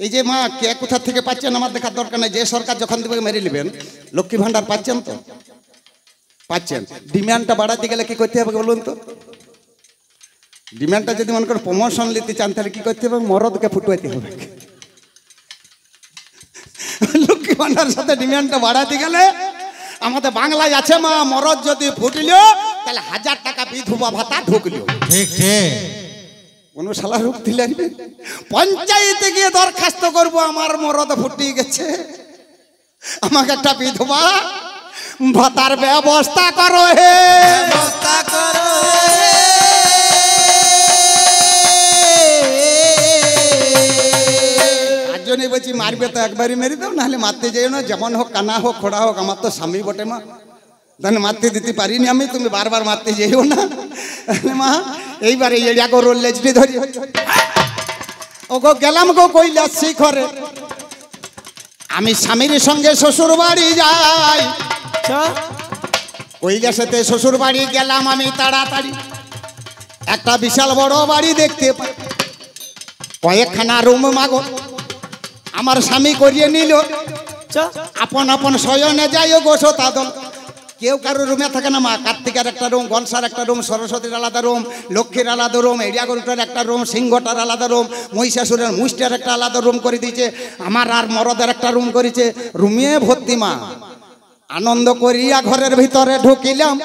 S1: এই যে মা কে কোথা থেকে পাচ্ছেন আমার দেখার দরকার নেই। যে সরকার যখন থেকে মেরে নেবেন, লক্ষ্মী ভান্ডার পাচ্ছেন তো? পাচ্ছেন। ডিমান্ডটা বাড়াতে গেলে কি করতে হবে বলুন তো? ডিমান্ডটা যদি মনে করেন প্রমোশন নিতে চান, তাহলে কি করতে হবে? মরদকে ফুটুয়াতে হবে। লক্ষ্মী ভান্ডার সাথে ডিমান্ডটা বাড়াতে গেলে আমাদের বাংলায় আছে মা, মরদ যদি ফুটলো তাহলে 1000 টাকা বিধবা ভাতা ঢুকলো।
S2: ঠিক ঠিক।
S1: কোনো শালা রূপ দিলে পঞ্চায়েতে গিয়ে দরখাস্ত করবো, আমার মরদ ফুটিয়ে গেছে, আমাকে একটা বিধবা ভাতার ব্যবস্থা করো হে, ব্যবস্থা করো তার জন্য বলছি মারবে তো একবারই মেরে দাও, নাহলে মারতে যাই না। যেমন হোক, কানা হোক, খোড়া হোক, আমার তো স্বামী বটে মা, তাহলে মারতে দিতে পারিনি আমি। তুমি বারবার মারতে যেও না মা। এইবারে এড়িয়া গো রোল লেজটি ধরি ও গো গেলাম গো কইলা শিখরে। আমি স্বামীর সঙ্গে শ্বশুর বাড়ি যাই, কৈলাসেতে শ্বশুর বাড়ি গেলাম আমি তাড়াতাড়ি। একটা বিশাল বড় বাড়ি দেখতে পাই, কয়েকখানা রুম মাগো আমার স্বামী করিয়ে নিল। আপন আপন শয়নে যাই গো শতাদল। কেউ কারো রুমে থাকে না মা। কার্তিকের একটা রুম, গনসার একটা রুম, সরস্বতীর আলাদা রুম, লক্ষ্মীর আলাদা রুম, এড়িয়া গরুটার একটা রুম, সিংহটার আলাদা রুম, মহিষাসুরের মুষ্টের একটা আলাদা রুম করে দিয়েছে। আমার আর মরদের একটা রুম করেছে। রুমে ভর্তি মা। আনন্দ করিয়া ঘরের ভিতরে ঢুকিলাম,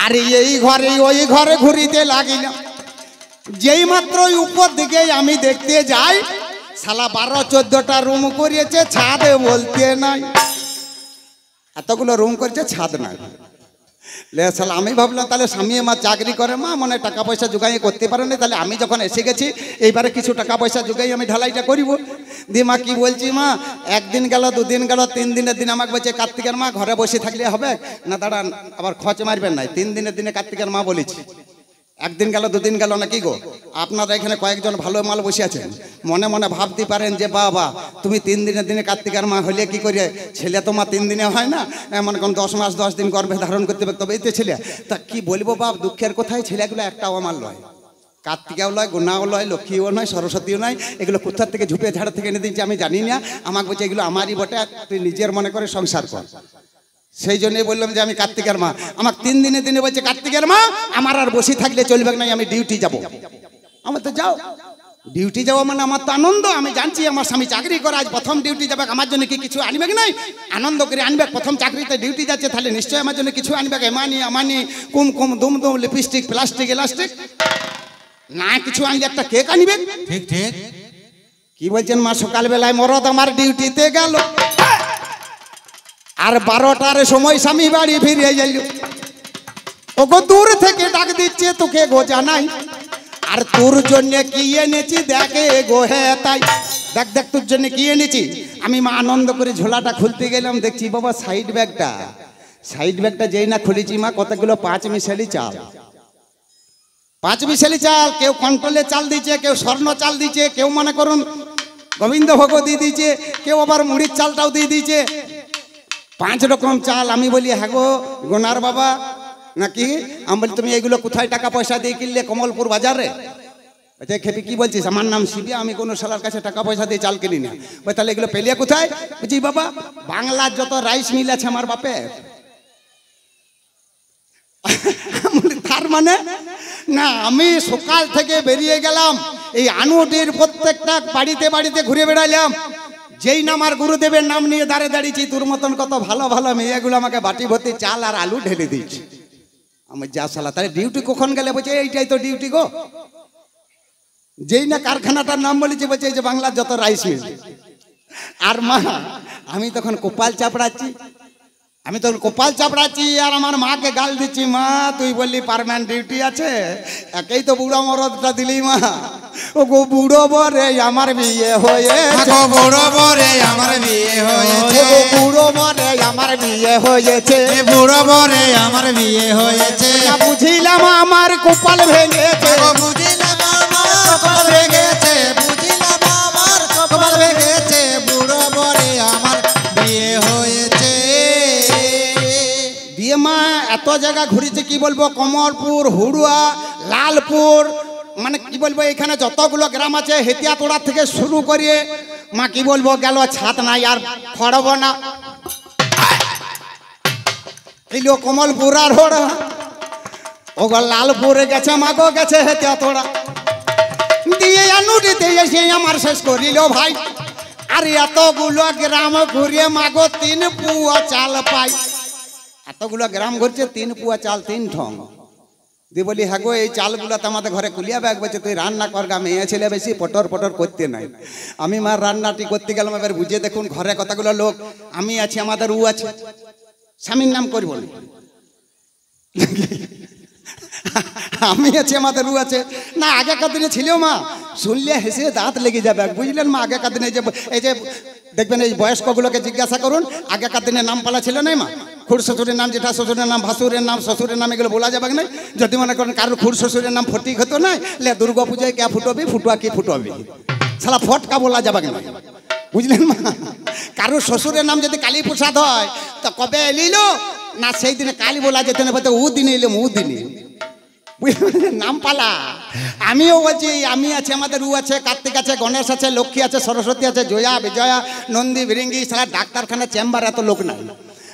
S1: আর এই ঘরে ওই ঘরে ঘুরিতে লাগিলাম। যেই মাত্র উপর দিকে আমি দেখতে যাই, শালা 12-14টা রুম করিয়েছে, ছাদে বলতে নাই। এতগুলো রুম করেছে, ছাদ নাই। শালা আমি ভাবলাম তাহলে স্বামী আমার চাকরি করে মা মনে হয় টাকা পয়সা জোগাড় করতে পারে না, তাহলে আমি যখন এসে গেছি এইবারে কিছু টাকা পয়সা জোগাই আমি ঢালাইটা করিব। দিয়ে মা কি বলছি, মা একদিন গেল, দুদিন গেল, 3 দিনের দিন আমাকে বলছে কার্তিকের মা ঘরে বসে থাকলে হবে না, দাঁড়ান আবার খোঁচ মারবেন নাই, 3 দিনের দিনে কার্তিকের মা বলেছি। একদিন গেল, দুদিন গেল না কি গো, আপনারা এখানে কয়েকজন ভালো মাল বসে আছেন, মনে মনে ভাবতে পারেন যে বাবা তুমি 3 দিনের দিনে কার্তিকের মা হলে কি করে, ছেলে তোমার 3 দিনে হয় না, মনে করেন 10 মাস 10 দিন গর্ভে ধারণ করতে হবে তবেই তো ছেলে। তা কি বলবো বাপ, দুঃখের কোথায় ছেলেগুলো একটাও আমার লয়, কার্তিকেও লয়, গুণাও লয়, লক্ষ্মীও নয়, সরস্বতীও নয়, এগুলো কোথার থেকে ঝুপে ঝাড় থেকে এনে দিচ্ছি আমি জানি না। আমাকে বলছে এগুলো আমারই বটে, তুই নিজের মনে করে সংসার কর। সেই জন্যই বললাম যে আমি কার্তিকের মা। আমার 3 দিনে দিনে বলছে কার্তিকের মা আমার আর বসে থাকলে চলবে না, আমি ডিউটি যাব। আমার তো যাও, ডিউটি যাওয়া মানে আমার তো আনন্দ। আমি জানছি আমার স্বামী চাকরি করে, আজ প্রথম ডিউটি যাবে, আমার জন্য কি কিছু আনবে কি নাই, আনন্দ করে আনবে। প্রথম চাকরিতে ডিউটি যাচ্ছে তাহলে নিশ্চয়ই আমার জন্য কিছু আনবে, এমানি আমানি কুমকুম দুমদুম লিপস্টিক প্লাস্টিক এলাস্টিক, না কিছু আনলে একটা কেক আনবে।
S2: ঠিক ঠিক
S1: কি বলছেন মা, সকালবেলায় মরদ আমার ডিউটিতে গেল, আর 12টার সময় স্বামী বাড়ি ফিরে যাইল। ওগো দূর থেকে ডাক দিচ্ছে তোকে গো জানাই, আর তোর জন্য কি এনেছি দেখে গো, হ্যাঁ তাই দেখ দেখ তোর জন্য কি এনেছি। আমি মা আনন্দ করে ঝোলাটা খুলতে গেলাম, দেখছি বাবা সাইড ব্যাগটা যেই না খুলেছি মা, কতগুলো 5 মিশালি চাল, 5 মিশালি চাল। কেউ কন্ট্রোলে চাল দিচ্ছে, কেউ স্বর্ণ চাল দিচ্ছে, কেউ মনে করুন গোবিন্দভোগ দিয়ে দিচ্ছে, কেউ আবার মুড়ির চালটাও দিয়ে দিচ্ছে, 5 রকম চাল। আমি বলি হ্যাঁ গো গোনার বাবা নাকি, আমি বলি তুমি এগুলো কোথায় টাকা পয়সা দিয়ে কিনলে, কমলপুর বাজারে? খেপি কি বলছিস, আমার নাম শিবিয়া, আমি কোনো শালার কাছে টাকা পয়সা দিয়ে চাল কিনি না। তাহলে এগুলো পেলিয়া কোথায়? বলছি বাবা বাংলার যত রাইস মিল আছে আমার বাপের। তার মানে না, আমি সকাল থেকে বেরিয়ে গেলাম, এই আনুটির প্রত্যেকটা বাড়িতে বাড়িতে ঘুরে বেড়াইলাম, যেই না আমার গুরুদেবের নাম নিয়ে দাঁড়িয়েছি, তোর মতন কত ভালো ভালো মেয়েগুলো আমাকে বাটি ভর্তি চাল আর আলু ঢেলে দিয়েছে। আমি যা শালা, তাহলে ডিউটি কখন গেলে? বলছে এইটাই তো ডিউটি গো। যেই না কারখানাটার নাম বলেছে, বলছে এই যে বাংলার যত রাইস মিল। আর মা আমি তখন কপাল চাপড়াচ্ছি, আর আমার মাকে গাল দিচ্ছি, মা তুই বললি পার্মানেন্ট ডিউটি আছে, একেই তো বুড়ো মরদটা দিলি মা। ও গো বুড়ো বরে আমার বিয়ে হয়েছে,
S2: বুড়ো বরে আমার বিয়ে হয়েছে,
S1: বুড়ো বরে আমার বিয়ে হয়েছে,
S2: বুড়ো বরে আমার বিয়ে হয়েছে।
S1: বুঝিলাম আমার কপাল ভেঙেছে,
S2: বুঝিলাম আমার কপাল ভেঙেছে, বুঝিলাম আমার কপাল ভেঙেছে, বুড়ো বরে আমার বিয়ে হয়েছে।
S1: দিয়ে মা এত জায়গা ঘুরেছে, কি বলবো, কমলপুর, হুড়ুয়া, লালপুর, মানে কি বলবো, এখানে যতগুলো গ্রাম আছে হেতিয়াতোড়া থেকে শুরু করে মা কি বলবো, গেল ছাদ নাই আর খড়ব না, এই লোক কমলপুর আর হোড়া, ওগো লালপুরে গেছে মাগো, গেছে হেতিয়াতোড়া, দিয়ে আনুটিতে এসে আমার শেষ করিল ভাই। আর এতগুলো গ্রাম ঘুরিয়ে মাগো 3 পুয়া চাল পাই, এতগুলো গ্রাম ঘুরছে 3 পুয়া চাল 3 ঠং। দিয়ে বলি হ্যাঁ গো এই চালগুলো তো আমাদের ঘরে কুলিয়া ব্যাগ বলছে, তুই রান্না কর গা, মেয়ে ছেলে বেশি পটর পটর করতে নাই। আমি মার রান্নাটি করতে গেলাম, এবার বুঝে দেখুন ঘরে কতগুলো লোক, আমি আছি, আমাদের উ আছে, স্বামীর নাম করবো না, আমি আছি, আমাদের উ আছে না। আগেকার দিনে ছিল মা, শুনলে হেসে দাঁত লেগে যাবে, বুঝলেন মা। আগেকার দিনে এই যে দেখবেন এই বয়স্কগুলোকে জিজ্ঞাসা করুন, আগেকার দিনে নাম পালা ছিল না মা, খুড় শ্বশুরের নাম, জেঠা শ্বশুরের নাম, ভাসুরের নাম, শ্বশুরের নাম, এগুলো বলা যাবে না। যদি মনে করেন কারোর খুড় শ্বশুরের নাম ফটিক হতো না, লে দুর্গা পূজায় কে ফুটবি, ফুটুয়া কি ফুটবি, শালা ফটকা বলা যাবে না, বুঝলেন মা। কারোর শ্বশুরের নাম যদি কালী প্রসাদ হয় তো কবে এলিল না, সেই দিনে কালী বলা যেত না, বলতে উ দিনে এলাম, উ দিনে নাম পালা। আমিও বলছি আমি আছে, আমাদের উ আছে, কার্তিক আছে, গণেশ আছে, লক্ষ্মী আছে, সরস্বতী আছে, জয়া, বিজয়া, নন্দী, ভিরিঙ্গি, সারা ডাক্তারখানা চেম্বার এত লোক নাই।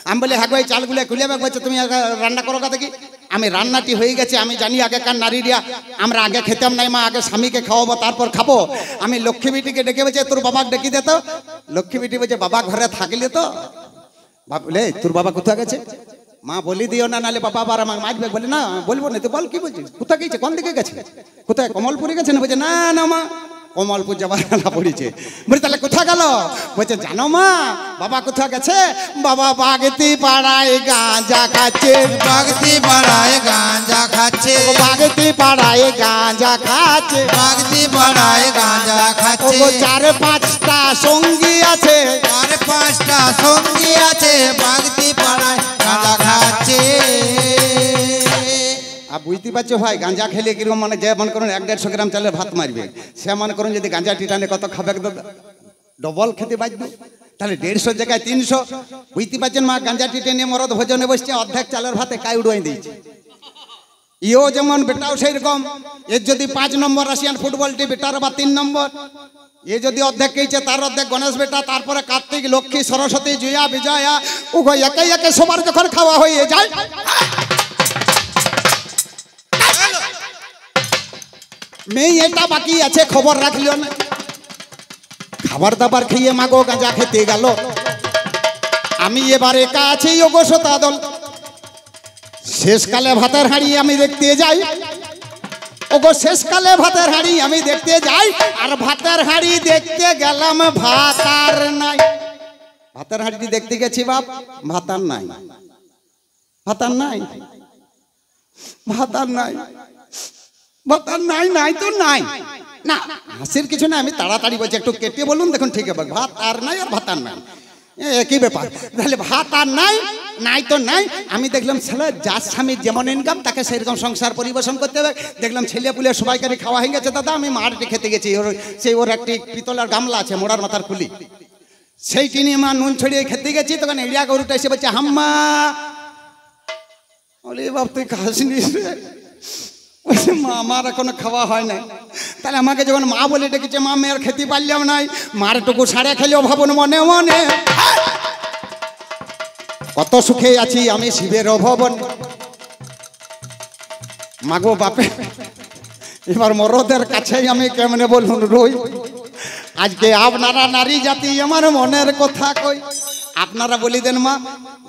S1: আমি বলি হ্যাঁ গো এই চালগুলো খুলে ব্যাগ বলছে, তুমি রান্না করো কা দেখি। আমি রান্নাটি হয়ে গেছে, আমি জানি আগেকার নারীরা আমরা আগে খেতাম নাই মা, আগে স্বামীকে খাওয়াবো তারপর খাবো। আমি লক্ষ্মী বিটিকে ডেকে বলছে, তোর বাবাকে ডেকে দে তো। লক্ষ্মী বিটি বলছে, বাবা ঘরে থাকলে তো। ভাবলে তোর বাবা কোথায় গেছে? মা বলি দিও না, নাহলে বাবা আবার আমাকে মারবে। বলে না বলবো না, তো বল কি বলছিস, কোথায় গেছে, কোন দিকে গেছে, কোথায় কমলপুরে গেছে না? বলছে না না মা কমলপুর যাবার না পড়েছে। বলি তাহলে কোথায় গেল? বলছে জানো মা বাবা কোথায় গেছে? বাবা বাগতি পাড়ায় গাঁজা খাচ্ছে।
S2: বাগতি পাড়ায় গাঁজা খাচ্ছে।
S1: বাগতি পাড়ায় গাঁজা খাচ্ছে।
S2: বাগতি পাড়ায় গাঁজা খাচ্ছে।
S1: 4-5টা সঙ্গী আছে।
S2: 4-5টা সঙ্গী আছে। বাগতি পাড়ায় গাঁজা খাচ্ছে।
S1: আর বুঝতে পারছো ভাই গাঁজা খেলে কিরকম, মানে যে মনে করুন 1-150 গ্রাম চালের ভাত মারবে, সে মনে করুন যদি গাঁজা টিটানে কত খাবে, ডবল খেতে বাধ্য। তাহলে 150 জায়গায় 300। বুঝতে পারছেন মা গাঁজা টিটানে মরদ ভোজনে বসছে, অর্ধেক চালের ভাতে কাই উড়াই দিয়েছে। ইও যেমন বেটাও সেই রকম। এর যদি 5 নম্বর রাশিয়ান ফুটবলটি বেটার বা 3 নম্বর, এ যদি অর্ধেক খেয়েছে তার অর্ধেক গণেশ বেটা, তারপরে কার্তিক, লক্ষ্মী, সরস্বতী, জয়া, বিজয়া, উভয় একে একে সবার যখন খাওয়া হয়ে যায়, মেয়ে এটা বাকি আছে খবর রাখলিও না। খাবার দাবার খেয়ে মাগো গাঁজা খেতে গেল। আমি এবার একা আছি ওগো শতাদল। শেষকালে ভাতের হাঁড়ি আমি দেখতে যাই। ওগো শেষকালে ভাতের হাঁড়ি আমি দেখতে যাই। আর ভাতের হাঁড়ি দেখতে গেলাম, ভাত আর নাই। ভাতের হাঁড়িটি দেখতে গেছি বাপ, ভাত আর নাই। ভাত আর নাই, ভাত আর নাই, ভাত আর নাই। নাই তো নাই না, হাসির কিছু না। আমি তাড়াতাড়ি বলছি একটু কেটে বলুন, দেখুন ঠিক আছে। ভাত আর নাই আর ভাত আর নাই একই ব্যাপার। তাহলে ভাত আর নাই, নাই তো নাই। আমি দেখলাম ছেলে যার স্বামীর যেমন ইনকাম তাকে সেরকম সংসার পরিবেশন করতে হবে। দেখলাম ছেলে পুলে সবাইকারে খাওয়া হয়ে গেছে। দাদা আমি মাঠে খেতে গেছি, ওর একটি পিতলের গামলা আছে মোড়ার মাথার খুলি, সেইটি নিয়ে মা নুন ছড়িয়ে খেতে গেছি। তখন এড়িয়া গরুটা এসে বলছে হাম্মা। বলি বাপ তুই খাসনি রে? বলছে মা আমার এখনো খাওয়া হয় না। তাহলে আমাকে যখন মা বলে ডেকেছে, মা মেয়ের খেতে পারলাম নাই, মার টুকু সারে খেলেও ভাবুন মনে মনে কত সুখে আছি আমি শিবের ভবন। মাগো বাপে এবার মরদের কাছেই আমি কেমনে বলুন রই। আজকে আপনারা নারী জাতি আমার মনের কথা কই। আপনারা বলি দেন মা,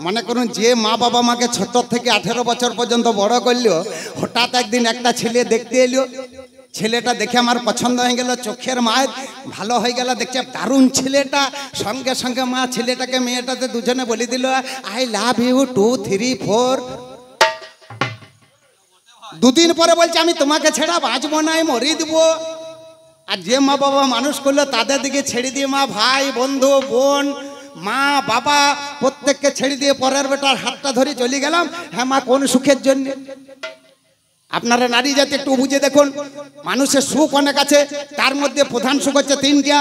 S1: মনে করুন যে মা বাবা মাকে ছোট থেকে 18 বছর পর্যন্ত বড় করলো, হঠাৎ একদিন একটা ছেলে দেখতে এলো। ছেলেটা দেখে আমার পছন্দ হয়ে গেল, চোখের মায়ের ভালো হয়ে গেল, দেখছে দারুণ ছেলেটা। সঙ্গে সঙ্গে মা ছেলেটাকে মেয়েটাতে দুজনে বলে দিল আই লাভ ইউ 2, 3, 4। দুদিন পরে বলছে আমি তোমাকে ছেড়া বাঁচবো না, মরি দেবো। আর যে মা বাবা মানুষ করলো তাদের দিকে ছেড়ে দিয়ে মা ভাই বন্ধু বোন মা বাবা প্রত্যেককে ছেড়ে দিয়ে পরের বেটার হাতটা ধরে চলে গেলাম। হ্যাঁ মা কোন সুখের জন্য? আপনারা নারী জাতি একটু বুঝে দেখুন, মানুষের সুখ অনেক আছে, তার মধ্যে প্রধান সুখ হচ্ছে 3টা।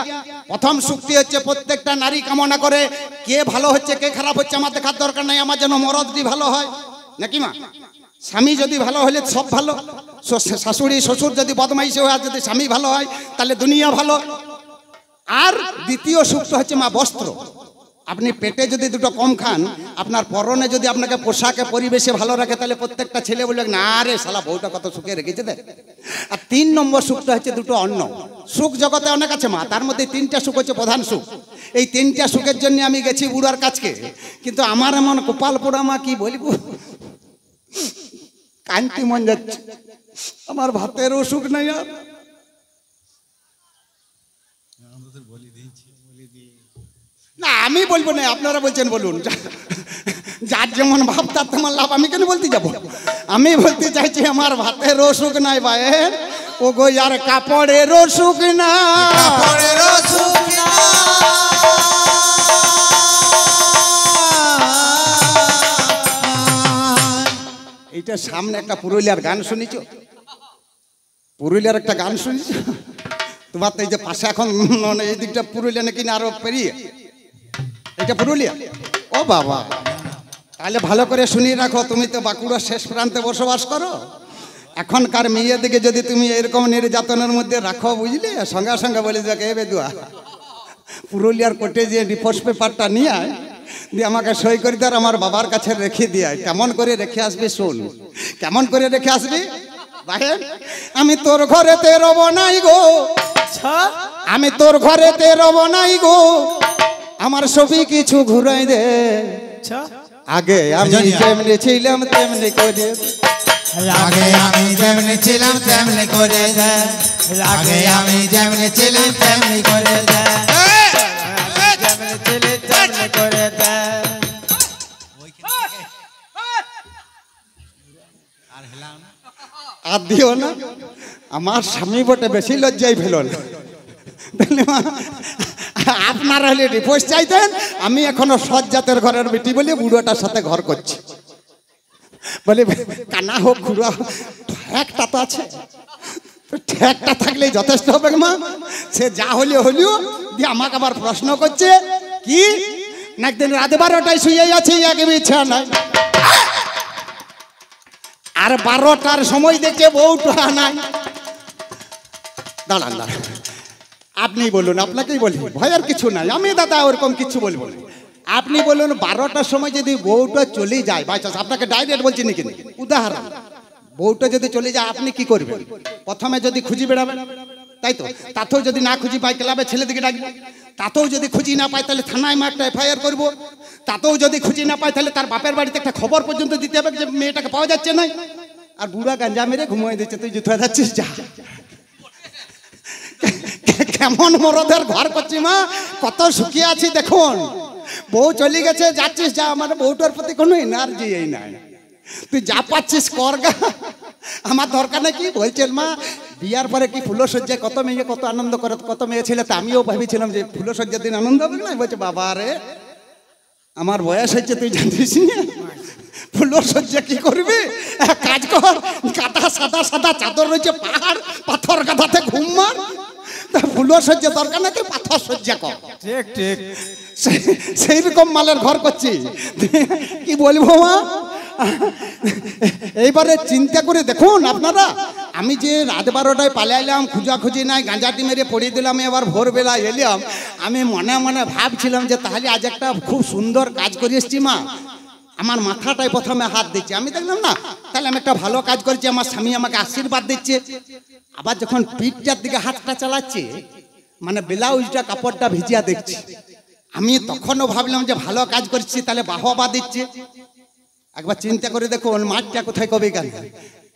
S1: প্রথম সুখটি হচ্ছে প্রত্যেকটা নারী কামনা করে কে ভালো হচ্ছে কে খারাপ হচ্ছে আমার দেখার দরকার নাই, আমার যেন মরদটি ভালো হয়, নাকি মা? স্বামী যদি ভালো হলে সব ভালো। শাশুড়ি শ্বশুর যদি বদমাইশি হয়, যদি স্বামী ভালো হয় তাহলে দুনিয়া ভালো। আর দ্বিতীয় সুখটা হচ্ছে মা বস্ত্র। আপনি পেটে যদি দুটো কম খান, আপনার পরনে যদি আপনাকে পোশাকে পরিবেশে ভালো রাখে, তাহলে প্রত্যেকটা ছেলে বলবে না রে শালা বউটা কত সুখে রেখেছে দে। আর 3 নম্বর সুখটা হচ্ছে দুটো অন্ন। সুখ জগতে অনেক আছে মা, তার মধ্যে 3টা সুখ হচ্ছে প্রধান সুখ। এই 3টা সুখের জন্য আমি গেছি বুড়ার কাছকে, কিন্তু আমার এমন কপাল পোড়া মা কি বলবো, কান্তি মন যাচ্ছে। আমার ভাতেরও সুখ নাই। আর না আমি বলবো না, আপনারা বলছেন বলুন। যার যেমন ভাব তার তেমন লাভ, আমি কেন বলতে যাব? আমি বলতে চাইছি আমার ভাতেরও সুখ নাই ভাই, ও গো আর কাপড়েরও সুখ না,
S2: কাপড়েরও সুখ না।
S1: এইটা সামনে একটা পুরুলিয়ার গান শুনেছো? পুরুলিয়ার একটা গান শুনেছো? তোমার তো এই যে পাশে এখন এই দিকটা পুরুলিয়া নাকি না আরো পেরিয়ে, এটা পুরুলিয়া? ও বাবা, তাহলে ভালো করে শুনিয়ে রাখো। তুমি তো বাঁকুড়ার শেষ প্রান্তে বসবাস করো। এখনকার মেয়েদিকে যদি তুমি এরকম নির্যাতনের মধ্যে রাখো, বুঝলে, সঙ্গে সঙ্গে বলে দেবে এ বেদুয়া পুরুলিয়ার কোর্টে যে ডিভোর্স পেপারটা নিয়ে আয়, দিয়ে আমাকে সই করে দেয়, আমার বাবার কাছে রেখে দিয়ে। কেমন করে রেখে আসবি শোন, কেমন করে রেখে আসবি? বাহের আমি তোর ঘরেতে রব নাই গো, আমি তোর ঘরেতে রব নাই গো, আমার সবই কিছু ঘুরাই দে। আগে আমি যেমনি ছিলাম তেমনি করে
S2: আগে আমি যেমনি ছিলাম তেমনি করে দে, আগে আমি যেমনি ছিলাম তেমনি করে দে, যেমনি ছিলি তেমনি করে দে।
S1: আর দিও না, আমার স্বামী বটে বেশি লজ্জাই ফেলো না। আপনারা হলে ডিভোর্স চাইতেন, আমি এখনো সৎ জাতের ঘরের বেটি বলে বুড়োটার সাথে ঘর করছি। বলে কানা হোক খুড়া হোক, ঠেকটা তো আছে, ঠেকটা থাকলেই যথেষ্ট হবে মা। সে যা হলেও হলেও দিয়ে আমাকে আবার প্রশ্ন করছে কি না, একদিন রাত 12টায় শুয়ে আছে এক বিছা নাই, আর 12টার সময় দেখছে বউটা নাই। দাঁড়ান দাঁড়ান, আপনি বলুন, আপনাকেই বলি, ভয়ের কিছু নাই, আমি দাদা ওরকম কিছু বলবো না। আপনি বলুন 12টার সময় যদি বউটা চলে যায়, বাই চান্স, আপনাকে ডাইরেক্ট বলছি নাকি উদাহরণ, বউটা যদি চলে যায় আপনি কি করবেন? প্রথমে যদি খুঁজি বেড়াবেন, তাই তো? তাতেও যদি না খুঁজি পাই ক্লাবে ছেলেদিকে ডাকবো, তাতেও যদি খুঁজি না পাই তাহলে থানায় একটা এফআইআর করবো, তাতেও যদি খুঁজি না পাই তাহলে তার বাপের বাড়িতে একটা খবর পর্যন্ত দিতে হবে যে মেয়েটাকে পাওয়া যাচ্ছে না। আর বুড়া গাঞ্জা মেরে ঘুমিয়ে দিচ্ছে, তুই জুতো যাচ্ছিস যা। কেমন মরদের ঘর করছি মা, কত সুখী আছি দেখুন। বউ চলে গেছে, যাচ্ছিস যা, আমার বউটার প্রতি কোনো এনার্জি এই নাই, তুই যা পাচ্ছিস কর গা, আমার দরকার নেই। কি বলছেন মা, বিয়ার পরে কি ফুলসজ্জায় কত মেয়ে কত আনন্দ করে, কত মেয়ে ছেলে, তা আমিও ভেবেছিলাম যে ফুলসজ্জার দিন আনন্দ হবে না। বলছে বাবা রে, আমার বয়স হচ্ছে তুই জানিস না, ফুলসজ্জা কি করবি, এক কাজ কর, কাটা সাদা সাদা চাদর রয়েছে, পাহাড় পাথর কাঁথাতে ঘুম মার, ফুলসজ্জা দরকার নাকি পাথর সজ্জা কর।
S2: ঠিক ঠিক,
S1: সেই রকম মালের ঘর করছি, কি বলবো মা। এইবারে চিন্তা করে দেখুন আপনারা, আমি যে রাত 12টায় পালাইলাম, খুঁজাখুঁজি নাই, গাঁজাটি মেরে পড়িয়ে দিলাম, এবার ভোরবেলা এলাম, আমি মনে মনে ভাবছিলাম যে তাহলে আজ একটা খুব সুন্দর কাজ করে এসছি মা। আমার মাথাটায় প্রথমে হাত দিচ্ছে, আমি দেখলাম না তাহলে আমি একটা ভালো কাজ করেছি, আমার স্বামী আমাকে আশীর্বাদ দিচ্ছে। আবার যখন পিঠটার দিকে হাতটা চালাচ্ছে, মানে ব্লাউজটা কাপড়টা ভিজিয়া দেখছি, আমি তখনও ভাবলাম যে ভালো কাজ করছি, তাহলে বাহবা দিচ্ছে। একবার চিন্তা করে দেখুন মাঠটা কোথায় কবে গেল।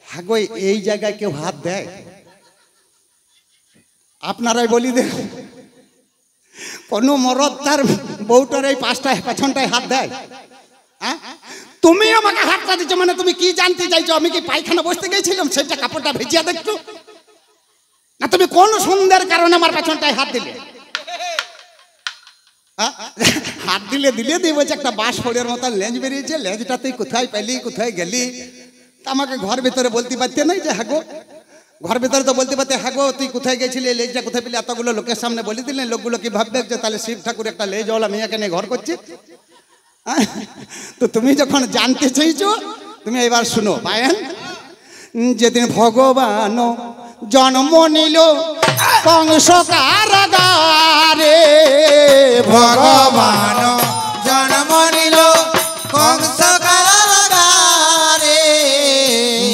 S1: হ্যাঁ গো, এই জায়গায় কেউ হাত দেয়? আপনারাই বলি দেখ, কোন মরদ তার বউটার এই পেছনটায় হাত দেয়? হ্যাঁ, তুমি আমাকে হাতটা দিচ্ছ মানে তুমি কি জানতে চাইছো? আমি কি পায়খানা বসতে গেছিলাম সেটা কাপড়টা ভিজিয়া দেখছো না? তুমি কোন সন্দেহের কারণে আমার পেছনটায় হাত দিলে? হাত দিলে দিলে দিয়ে বলছে একটা বাঁশ ফোড়ের মতো লেজ বেরিয়েছে, লেজটা তুই কোথায় পেলি, কোথায় গেলি? আমাকে ঘর ভেতরে বলতে পারতে নাই যে হাগো, ঘর ভেতরে তো বলতে পারতে হাগো তুই কোথায় গেছিলি, লেজটা কোথায় পেলি? এতগুলো লোকের সামনে বলে দিলেন, লোকগুলো কি ভাববে যে তাহলে শিব ঠাকুর একটা লেজওয়ালা মেয়েকে নিয়ে ঘর করছে? তো তুমি যখন জানতে চাইছো, তুমি এবার শুনো পায়েন। যেদিন ভগবান জন্ম নিল কংস কারাগারে,
S2: ভগবান জন্ম নিল কংস কারাগারে,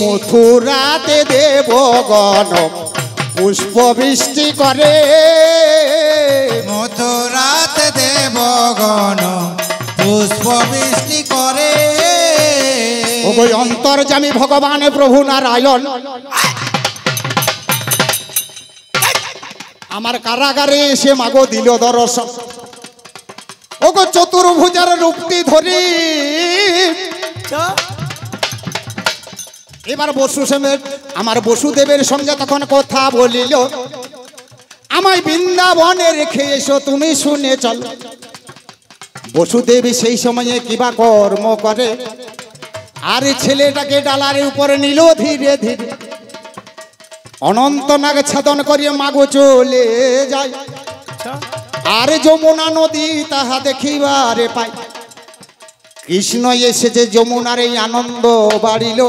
S1: মথুরাতে দেবগণ পুষ্প বৃষ্টি করে,
S2: মথুরাতে দেবগণ পুষ্প বৃষ্টি করে।
S1: ওই অন্তর্যামী ভগবান প্রভু নারায়ণ আমার কারাগারে এসে মাগো দিল দর্শন। ওগো চতুর্ভুজার রূপটি ধরি, এবার বসুদেবের আমার বসুদেবের সঙ্গে তখন কথা বলিল, আমায় বৃন্দাবনে রেখে এসো তুমি শুনে চল। বসুদেব সেই সময়ে কিবা কর্ম করে, আর ছেলেটাকে ডালার উপরে নিল ধীরে ধীরে, অনন্তনাগ ছেদন করিয়ে মাগো চলে যায়। আর যমুনা নদী তাহা দেখিবারে পাই, কৃষ্ণ এসেছে যমুনার এই আনন্দ বাড়িল।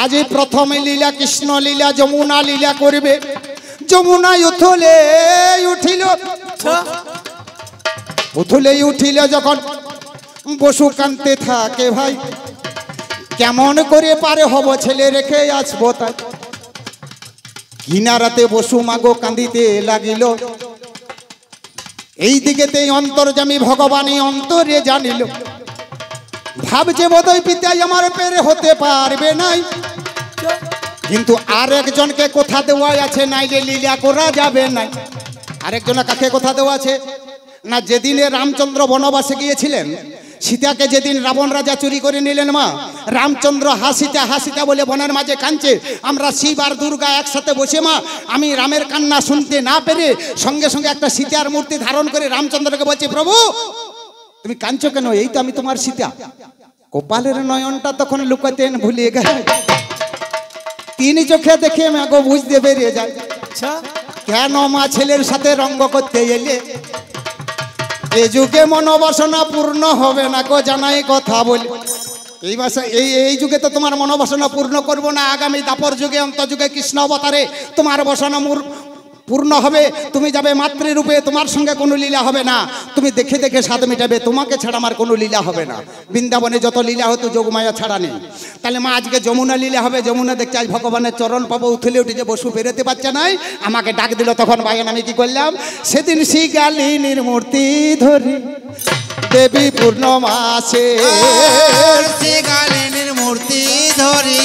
S1: আজ প্রথমে লীলা কৃষ্ণ লীলা, যমুনা লীলা করবে, যমুনায় উথলে উঠিল। উথলে উঠিল যখন বসু কান্তে থাকে, ভাই কেমন করে পারে হব ছেলে রেখে আসবো তাই। কিনারাতে বসু মাগো কান্দিতে লাগিল, এই দিকেতে অন্তর্যামী ভগবানই অন্তরে জানিল, ভাবছে বোধহয় পিতাই আমার পেরে হতে পারবে নাই। কিন্তু আর একজনকে কথা দেওয়া আছে নাই যে লীলা করা যাবে নাই। আরেকজনের কাকে কথা দেওয়া আছে না, যেদিনে রামচন্দ্র বনবাসে গিয়েছিলেন, সীতাকে যেদিন রাবণ রাজা চুরি করে নিলেন মা, রামচন্দ্র হাসিতা হাসিতা বলে বনের মাঝে কাঁদছে। আমরা শিব আর দুর্গা একসাথে বসে মা, আমি রামের কান্না শুনতে না পেরে সঙ্গে সঙ্গে একটা সীতার মূর্তি ধারণ করে রামচন্দ্রকে বলছি, প্রভু তুমি কাঁদছো কেন? এই তো আমি তোমার সীতা। কপালের নয়নটা তখন লুকাতেন ভুলিয়ে গেল, তিনি চোখে দেখে মাগো বুঝতে বেরিয়ে যায়, কেন মা ছেলের সাথে রঙ্গ করতে এলে? এ যুগে মনোবাসনা পূর্ণ হবে না গো, জানাই কথা বলি। এই যুগে তো তোমার মনোবাসনা পূর্ণ করবো না, আগামী দাপর যুগে অন্তযুগে কৃষ্ণ অবতারে তোমার বাসনা পূর্ণ হবে। তুমি যাবে মাতৃরূপে, তোমার সঙ্গে কোনো লীলা হবে না। তুমি দেখে দেখে স্বাদ মিটাবে, তোমাকে ছাড়া আমার কোনো লীলা হবে না। বৃন্দাবনে যত লীলা হতো যোগমায়া ছাড়া নেই। তাহলে মা আজকে যমুনা লীলা হবে, যমুনা দেখতে আজ ভগবানের চরণ পাবো, উঠলে উঠে যে বসু বেরোতে পারছে নাই, আমাকে ডাক দিল। তখন বায়ন আমি কি করলাম, সেদিন শিগালিনীর মূর্তি ধরি দেবী পূর্ণমাসে,
S2: শিগালিনীর মূর্তি ধরি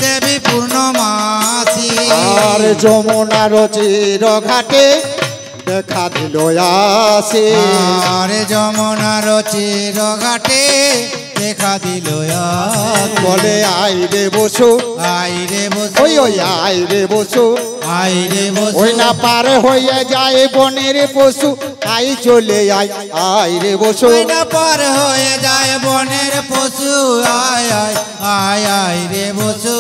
S2: দেবী পূর্ণমাসী,
S1: আর যমুনার চির ঘাটে দেখা দিল আসে,
S2: আর যমুনার চির ঘাটে দেখা দিল
S1: বলে আই রে বসু,
S2: আই রে বসু,
S1: ওই ওই আই রে বসু,
S2: আই রে বসু,
S1: ওই না পার হয়ে যায় বনের পশু, আই চলে আয় আই রে বসু,
S2: ওই না পার হয়ে যায় বনের পশু, আয় আয় আয় আয় রে বসু।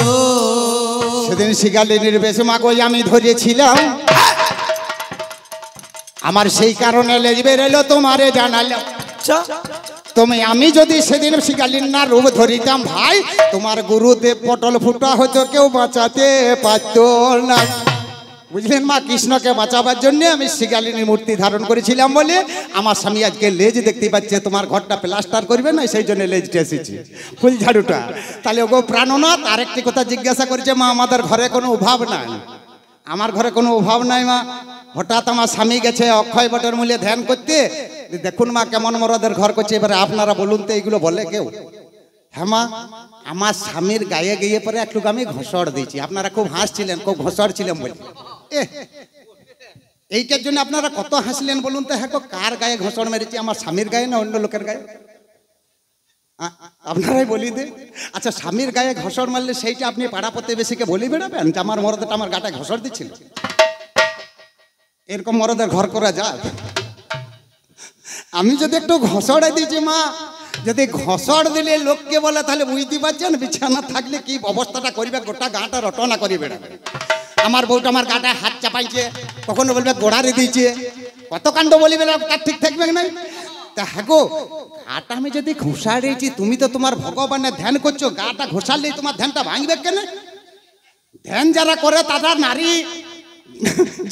S1: সেদিন শিগালিনীর বেশে মাকে আমি ধরেছিলাম, আমার সেই কারণে লেজবের এলো তোমারে জানালাম। তুমি আমি যদি সেদিন শিগালিনীর রূপ ধরিতাম ভাই, তোমার গুরুদেব পটল ফুটা হয়তো কেউ বাঁচাতে পারত না। বুঝলেন মা, কৃষ্ণকে বাঁচাবার জন্য আমি শিগালিনীর মূর্তি ধারণ করেছিলাম বলে আমার স্বামী আজকে লেজ দেখতে পাচ্ছে। তোমার ঘরটা প্লাস্টার করবে না, সেই জন্য লেজটা এসেছি, ফুল ঝাড়ুটা। তাহলে ওগো প্রাণনাথ আরেকটি কথা জিজ্ঞাসা করেছে, মা আমাদের ঘরে কোনো অভাব নাই? আমার ঘরে কোনো অভাব নাই মা। হঠাৎ আমার স্বামী গেছে অক্ষয় বটের মূলে ধ্যান করতে, দেখুন মা কেমন মরদের ঘর করছে। এবারে আপনারা বলুন তো, এইগুলো বলে কেউ? হ্যাঁ মা, আমার স্বামীর গায়ে গিয়ে পরে একটু আমি ঘষড় দিয়েছি। আপনারা খুব হাসছিলেন, খুব ঘষড় ছিলেন বলে। এইটার জন্য আপনারা কত হাসলেন বলুন তো। হ্যাঁ, কার গায়ে ঘষড় মেরেছি? আমার স্বামীর গায়ে না অন্য লোকের গায়ে? আপনারাই বলি দে। আচ্ছা, স্বামীর গায়ে ঘষড় মারলে সেইটা আপনি পাড়া প্রতিবেশীকে বলি বেড়াবেন যে আমার মরদটা আমার গাটায় ঘষড় দিচ্ছিল? এরকম মরদের ঘর করা যায়? আমি যদি একটু ঘষড়ে দিয়েছি মা, যদি ঘষড় দিলে লোককে বলে, তাহলে বুঝতে পারছেন বিছানা থাকলে কি অবস্থাটা করবে, গোটা গাটা রটনা করি বেড়াবে। আমার বউটা আমার গাটায় হাত চাপাইছে, কখনো বলবে গোড়ারে দিয়েছে, কত কাণ্ড বলি বেড়া, তার ঠিক থাকবে না? তা হ্যাঁ গো, গাটা আমি যদি ঘষাড়িয়েছি, তুমি তো তোমার ভগবানের ধ্যান করছো, গাটা ঘষালেই তোমার ধ্যানটা ভাঙবে কেন? ধ্যান যারা করে তারা নারী,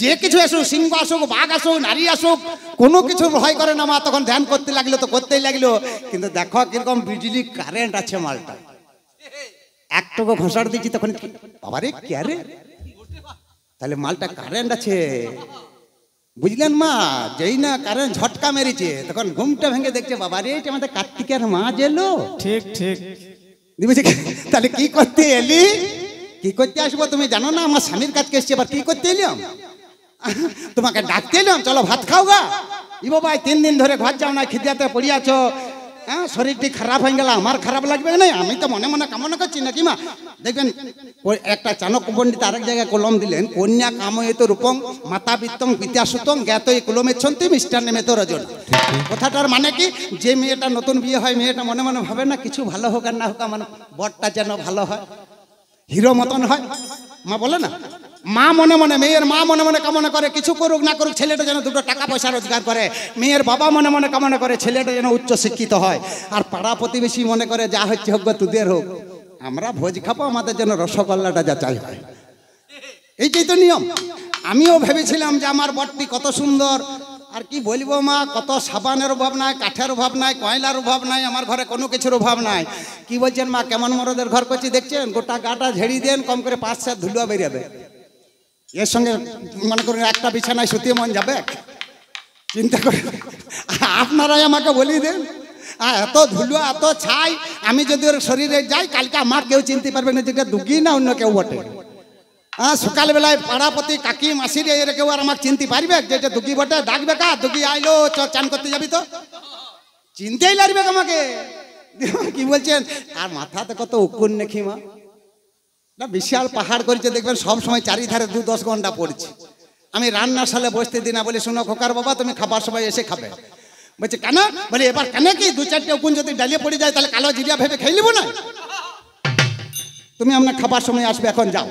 S1: যে কিছু আসুক, সিংহ আসুক, বাঘ আসুক, নারী আসুক, কোনো কিছু ভয় করে না মা। তখন ধ্যান করতে লাগলো তো করতেই লাগলো। কিন্তু দেখো কিরকম বিজলি কারেন্ট আছে মালটা। একটুকু ঘষাড় দিচ্ছি তখন বাবারে কে, তাহলে মালটা কারেন্ট আছে, বুঝলেন মা? যেই না কারেন্ট ঝটকা মেরেছে, তখন ঘুমটা ভেঙে দেখছে বাবারে এটা আমাদের কার্তিকের মা এলো। ঠিক ঠিক, তাহলে কি করতে এলি? কি করতে আসবো তুমি জানো না? আমার স্বামীর কাছকে এসছি, আবার কি করতে এলাম? তোমাকে ডাকতে এলাম, চলো ভাত খাও গা। ই বাবা 3 দিন ধরে ঘর যাও না, খিদিয়াতে পড়িয়াছ, হ্যাঁ শরীরটি খারাপ হয়ে গেল, আমার খারাপ লাগবে না? আমি তো মনে মনে কামনা করছি নাকি মা? দেখবেন একটা চাণক্য পণ্ডিত আরেক জায়গায় কলম দিলেন, কন্যা কাময়িত রূপং মাতা বিত্তং পিতা সুতং জ্ঞাত কুলমেচ্ছন্তি মিষ্টান্নে মেত রজন। কথাটার মানে কি, যে মেয়েটা নতুন বিয়ে হয়, মেয়েটা মনে মনে ভাবে না কিছু ভালো হোক আর না হোক, আমার বরটা যেন ভালো হয়, হিরো মতন হয়। মা বলে না, মা মনে মনে, মেয়ের মা মনে মনে কামনা করে কিছু করুক না করুক ছেলেটা যেন দুটো টাকা পয়সা রোজগার করে। মেয়ের বাবা মনে মনে কামনা করে ছেলেটা যেন উচ্চ শিক্ষিত হয়। আর পাড়া প্রতিবেশী মনে করে যা হচ্ছে হোক, তোদের হোক, আমরা ভোজ খাবো, আমাদের যেন রসগোল্লাটা যা চাই হয়। এইটাই তো নিয়ম। আমিও ভেবেছিলাম যে আমার বরটি কত সুন্দর, আর কি বলবো মা, কত সাবানের অভাব নাই, কাঠের অভাব নাই, কয়লার অভাব নাই, আমার ঘরে কোনো কিছুর অভাব নাই। কি বলছেন মা, কেমন মরদের ঘর করছি দেখছেন? গোটা গাটা ঝেড়ি দেন, কম করে 5-7 ধুলুয়া বেরিয়ে এর সঙ্গে মনে করুন একটা বিছানায় শুতিয়ে মন যাবে? চিন্তা করে আপনারাই আমাকে বলি দেন। এত ধুলুয়া, এত ছাই, আমি যদি ওর শরীরে যাই, কালকে আমার কেউ চিনতে পারবে না যেটা দুঃখী না অন্য কেউ বটে। হ্যাঁ, সকালবেলায় পাড়াপতি কাকি মাসির এর কেউ আর আমাকে চিনতে পারবে যে এটা দুঃখী বটে? ডাকবে কা দুঃখী আইলো চ চান করতে যাবি তো, চিনতেই লাগবে আমাকে। কি বলছেন? আর মাথাতে কত উকুন নেখি মা, না বিশাল পাহাড় করেছে দেখবেন, সব সময় চারিধারে 2-10 ঘন্টা পড়ছে। আমি রান্নার সালে বসতে দিই না, বলে শোনো খোকার বাবা তুমি খাবার সময় এসে খাবে। বলছে কেন? বলে এবার কেন কি 2-4টে উকুন যদি ডালিয়ে পড়ে যায় তাহলে কালো জিরিয়া ভেবে খেয়ে নিব না। তুমি আপনার খাবার সময় আসবে, এখন যাও।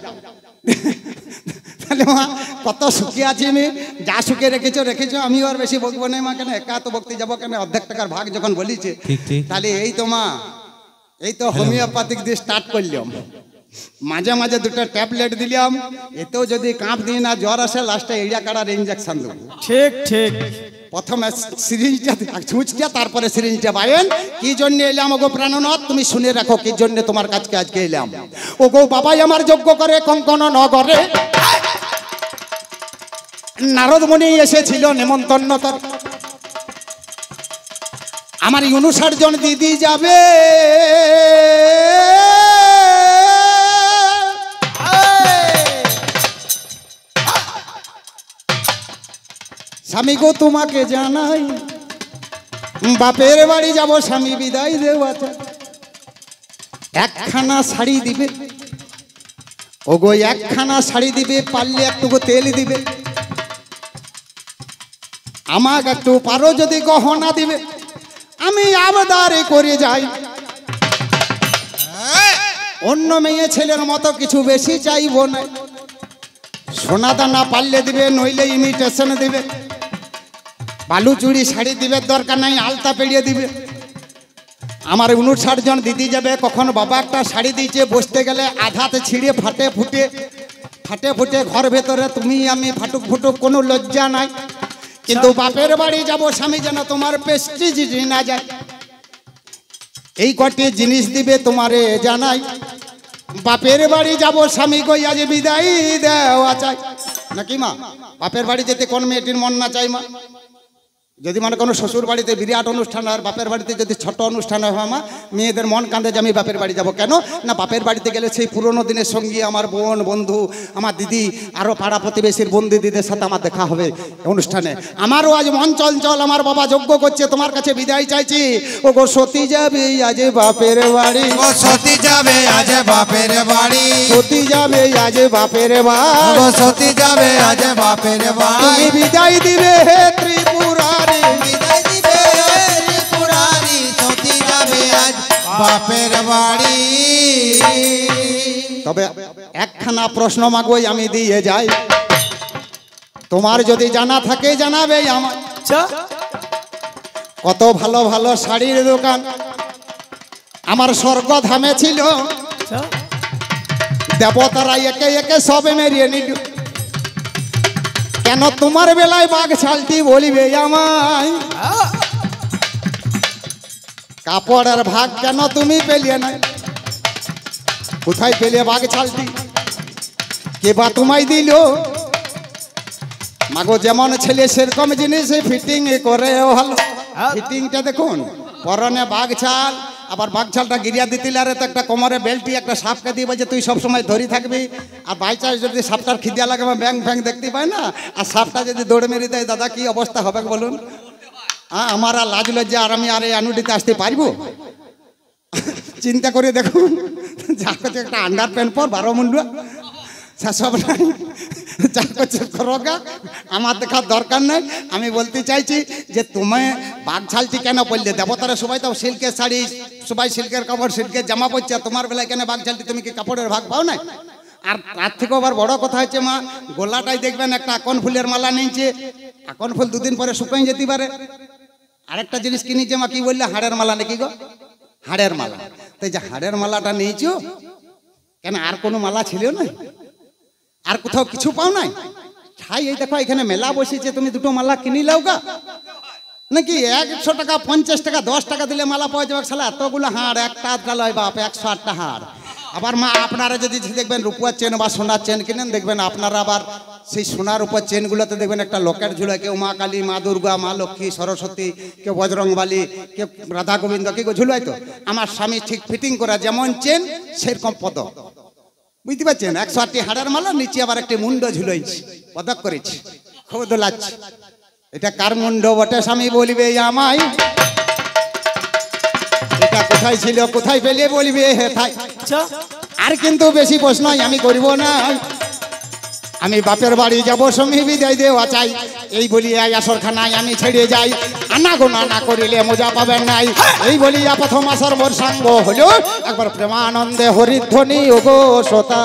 S1: তাহলে মা কত সুখী আছি আমি, যা সুখে রেখেছো রেখেছো, আমি আর বেশি বকবো না মা। কেন একা তো বকতে যাবো কেন? অর্ধেক টাকার ভাগ যখন বলিছে, তাহলে এই তো মা, এই তো হোমিওপ্যাথিক দিয়ে স্টার্ট করলাম। মাঝে মাঝে 2টা ট্যাবলেট দিলাম, এতেও যদি কাঁপ দিই না জ্বর আসে, লাস্টে এড়িয়া কাটার ইঞ্জেকশন দেবো।
S2: ঠিক ঠিক।
S1: প্রথমে সিরিঞ্জটা ছুঁচটা, তারপরে সিরিঞ্জটা বাইন। কি জন্য এলাম ওগো প্রাণনাথ, তুমি শুনে রাখো কি জন্য তোমার কাছকে আজকে এলাম। ওগো বাবাই আমার যজ্ঞ করে কঙ্কন নগরে, নারদ মুনি এসেছিল নেমন্তন্ন তোর। আমার 59 জন দিদি যাবে, স্বামী গো তোমাকে জানাই, বাপের বাড়ি যাব স্বামী বিদায় দেওয়া, একখানা শাড়ি দিবে। ওগো একখানা শাড়ি দিবে, পারলে একটুকু তেল দিবে, আমাকে একটু পারো যদি গহনা দিবে, আমি আবদারে করে যাই। অন্য মেয়ে ছেলের মতো কিছু বেশি চাইব না, সোনা দানা পারলে দিবে, নইলে ইমিটেশন দিবে। বালু চুড়ি শাড়ি দিবে দরকার নাই, আলতা পেরিয়ে দিবে। আমার 59 জন দিদি যাবে। কখন বাবা একটা শাড়ি দিয়েছে, বসতে গেলে আধাতে ছিঁড়ে ফাটে ফুটে ঘর ভেতরে তুমি আমি ফাটুক ফুটুক, কোনো লজ্জা নাই। কিন্তু বাপের বাড়ি যাব স্বামী যেন তোমার প্রেস্টিজ না যায়। এই কটি জিনিস দিবে তোমারে জানাই, বাপের বাড়ি যাব স্বামী গই আজ বিদায় দেওয়া চাই। নাকি মা? বাপের বাড়ি যেতে কোন মেয়েটির মন না চাই মা? যদি মানে কোনো শ্বশুর বাড়িতে বিরাট অনুষ্ঠান আর বাপের বাড়িতে যদি ছোট অনুষ্ঠান হয় মা, মেয়েদের মন কাঁদে যে আমি বাপের বাড়ি যাব। কেন না? বাপের বাড়িতে গেলে সেই পুরনো দিনের সঙ্গী, আমার বোন বন্ধু, আমার দিদি, আরও পাড়া প্রতিবেশীর বন্ধু দিদিদের সাথে আমার দেখা হবে অনুষ্ঠানে। আমারও আজ মন চঞ্চল, আমার বাবা যজ্ঞ করছে, তোমার কাছে বিদায় চাইছি। ও গো সতী যাবে আজ বাপের বাড়ি,
S2: ও সতী যাবে আজ বাপের বাড়ি,
S1: সতী যাবে আজ বাপের বাড়ি,
S2: ও সতী যাবে আজ বাপের বাড়ি।
S1: তুমি বিদায় দিবে হে ত্রিপুরারি,
S2: বিদায় দিবে ত্রিপুরারি, সতী যাবে আজ বাপের বাড়ি।
S1: তবে একখানা প্রশ্ন মাগোই আমি দিয়ে যাই, তোমার যদি জানা থাকে জানাবে আমার। কত ভালো ভালো শাড়ির দোকান আমার স্বর্গধামে ছিল, দেবতারা একে একে সবে মেরিয়ে নিল। কেন তোমার বেলায় বাঘ ছালটি বলিবে আমায়? কাপড়ের ভাগ কেন তুমি পেলিয়ে নাই? কোথায় পেলে বাঘ ছালটি? কে বা তোমায় দিল? মাগো যেমন ছেলে সেরকম জিনিস ফিটিং করে ভালো। ফিটিংটা দেখুন, পরনে বাঘ ছাল, আবার বাঘ ছালটা গিরিয়া দিতিল, আর তো একটা কোমরে বেল্টি, একটা সাপকে দিয়ে বলছে তুই সবসময় ধরি থাকবি। আর বাই চান্স যদি সাপটার খিদিয়া লাগে ব্যাং ফ্যাং দেখতে পায় না, আর সাপটা যদি দৌড়ে মেরে দেয়, দাদা কি অবস্থা হবে বলুন? হ্যাঁ, আমার আর লাজ লজ্জা, আর আমি আর এই আনুটিতে আসতে পারবো? চিন্তা করে দেখুন, যা করছে একটা আন্ডার প্যান্ট পর 12 মুন্ডুয়া, সেসব নাই, যা করছে করোগা, আমার দেখার দরকার নেই। আমি বলতে চাইছি যে তুমি বাঘ ছালটি কেন পরলে? দেবতারা সবাই তো সিল্কের শাড়ি, সবাই সিল্কের কাপড়, সিল্কের জামা পরছে, তোমার বেলায় কেন বাঘ ছালটি? তুমি কি কাপড়ের ভাগ পাও না? আর তার থেকেও আবার বড় কথা হচ্ছে মা, গোলাটাই দেখবেন একটা আকন ফুলের মালা নিয়েছে, আকন ফুল 2 দিন পরে শুকাই যেতে পারে। আরেকটা জিনিস কিনেছে মা, কি বললে? হাড়ের মালা নাকি গো? হাড়ের মালা। তাই যে হাড়ের মালাটা নিয়েছো কেন? আর কোনো মালা ছিল না? আর কোথাও কিছু পাও নাই? ছাই এই দেখো এখানে মেলা বসেছে, তুমি 2টো মালা কিনি লাও গা নাকি? 100 টাকা 50 টাকা 10 টাকা দিলে মালা পাওয়া যাবে। শালা এতগুলো হাড়, একটা আধটা লয় বাপ, 108টা হাড়। আবার মা আপনারা যদি দেখবেন রূপার চেন বা সোনার চেন কিনেন, দেখবেন আপনারা আবার সেই সোনার উপর চেনগুলোতে দেখবেন একটা লকেট ঝুলে, কেউ মা কালী, মা দুর্গা, মা লক্ষ্মী, সরস্বতী, কেউ বজরংবালী, কেউ রাধা গোবিন্দ, কেউ ঝুলাই। তো আমার স্বামী ঠিক ফিটিং করা, যেমন চেন সেরকম পদক। বুঝতে পারছেন 108টি হাড়ের মালা, নিচে আবার একটি মুন্ড ঝুলাইছি, পদক করেছি, খুব দোলাচ্ছি। এটা কার মুন্ড বটে স্বামী বলিবে আমায়? এটা কোথায় ছিল, কোথায় পেলে বলিবে হেথায়। আর কিন্তু বেশি প্রশ্ন আমি করব না, আমি বাপের বাড়ি যাব, স্বামী বিদায় দেওয়া চাই। এই বলিয়া আসরখানায় আমি ছেড়ে যাই, আনাগোনা না করিলে মজা পাবেন নাই। এই বলিয়া প্রথম আসর মোর সাঙ্গ হলো, একবার প্রেমানন্দে হরিধ্বনি ওগো শ্রোতা।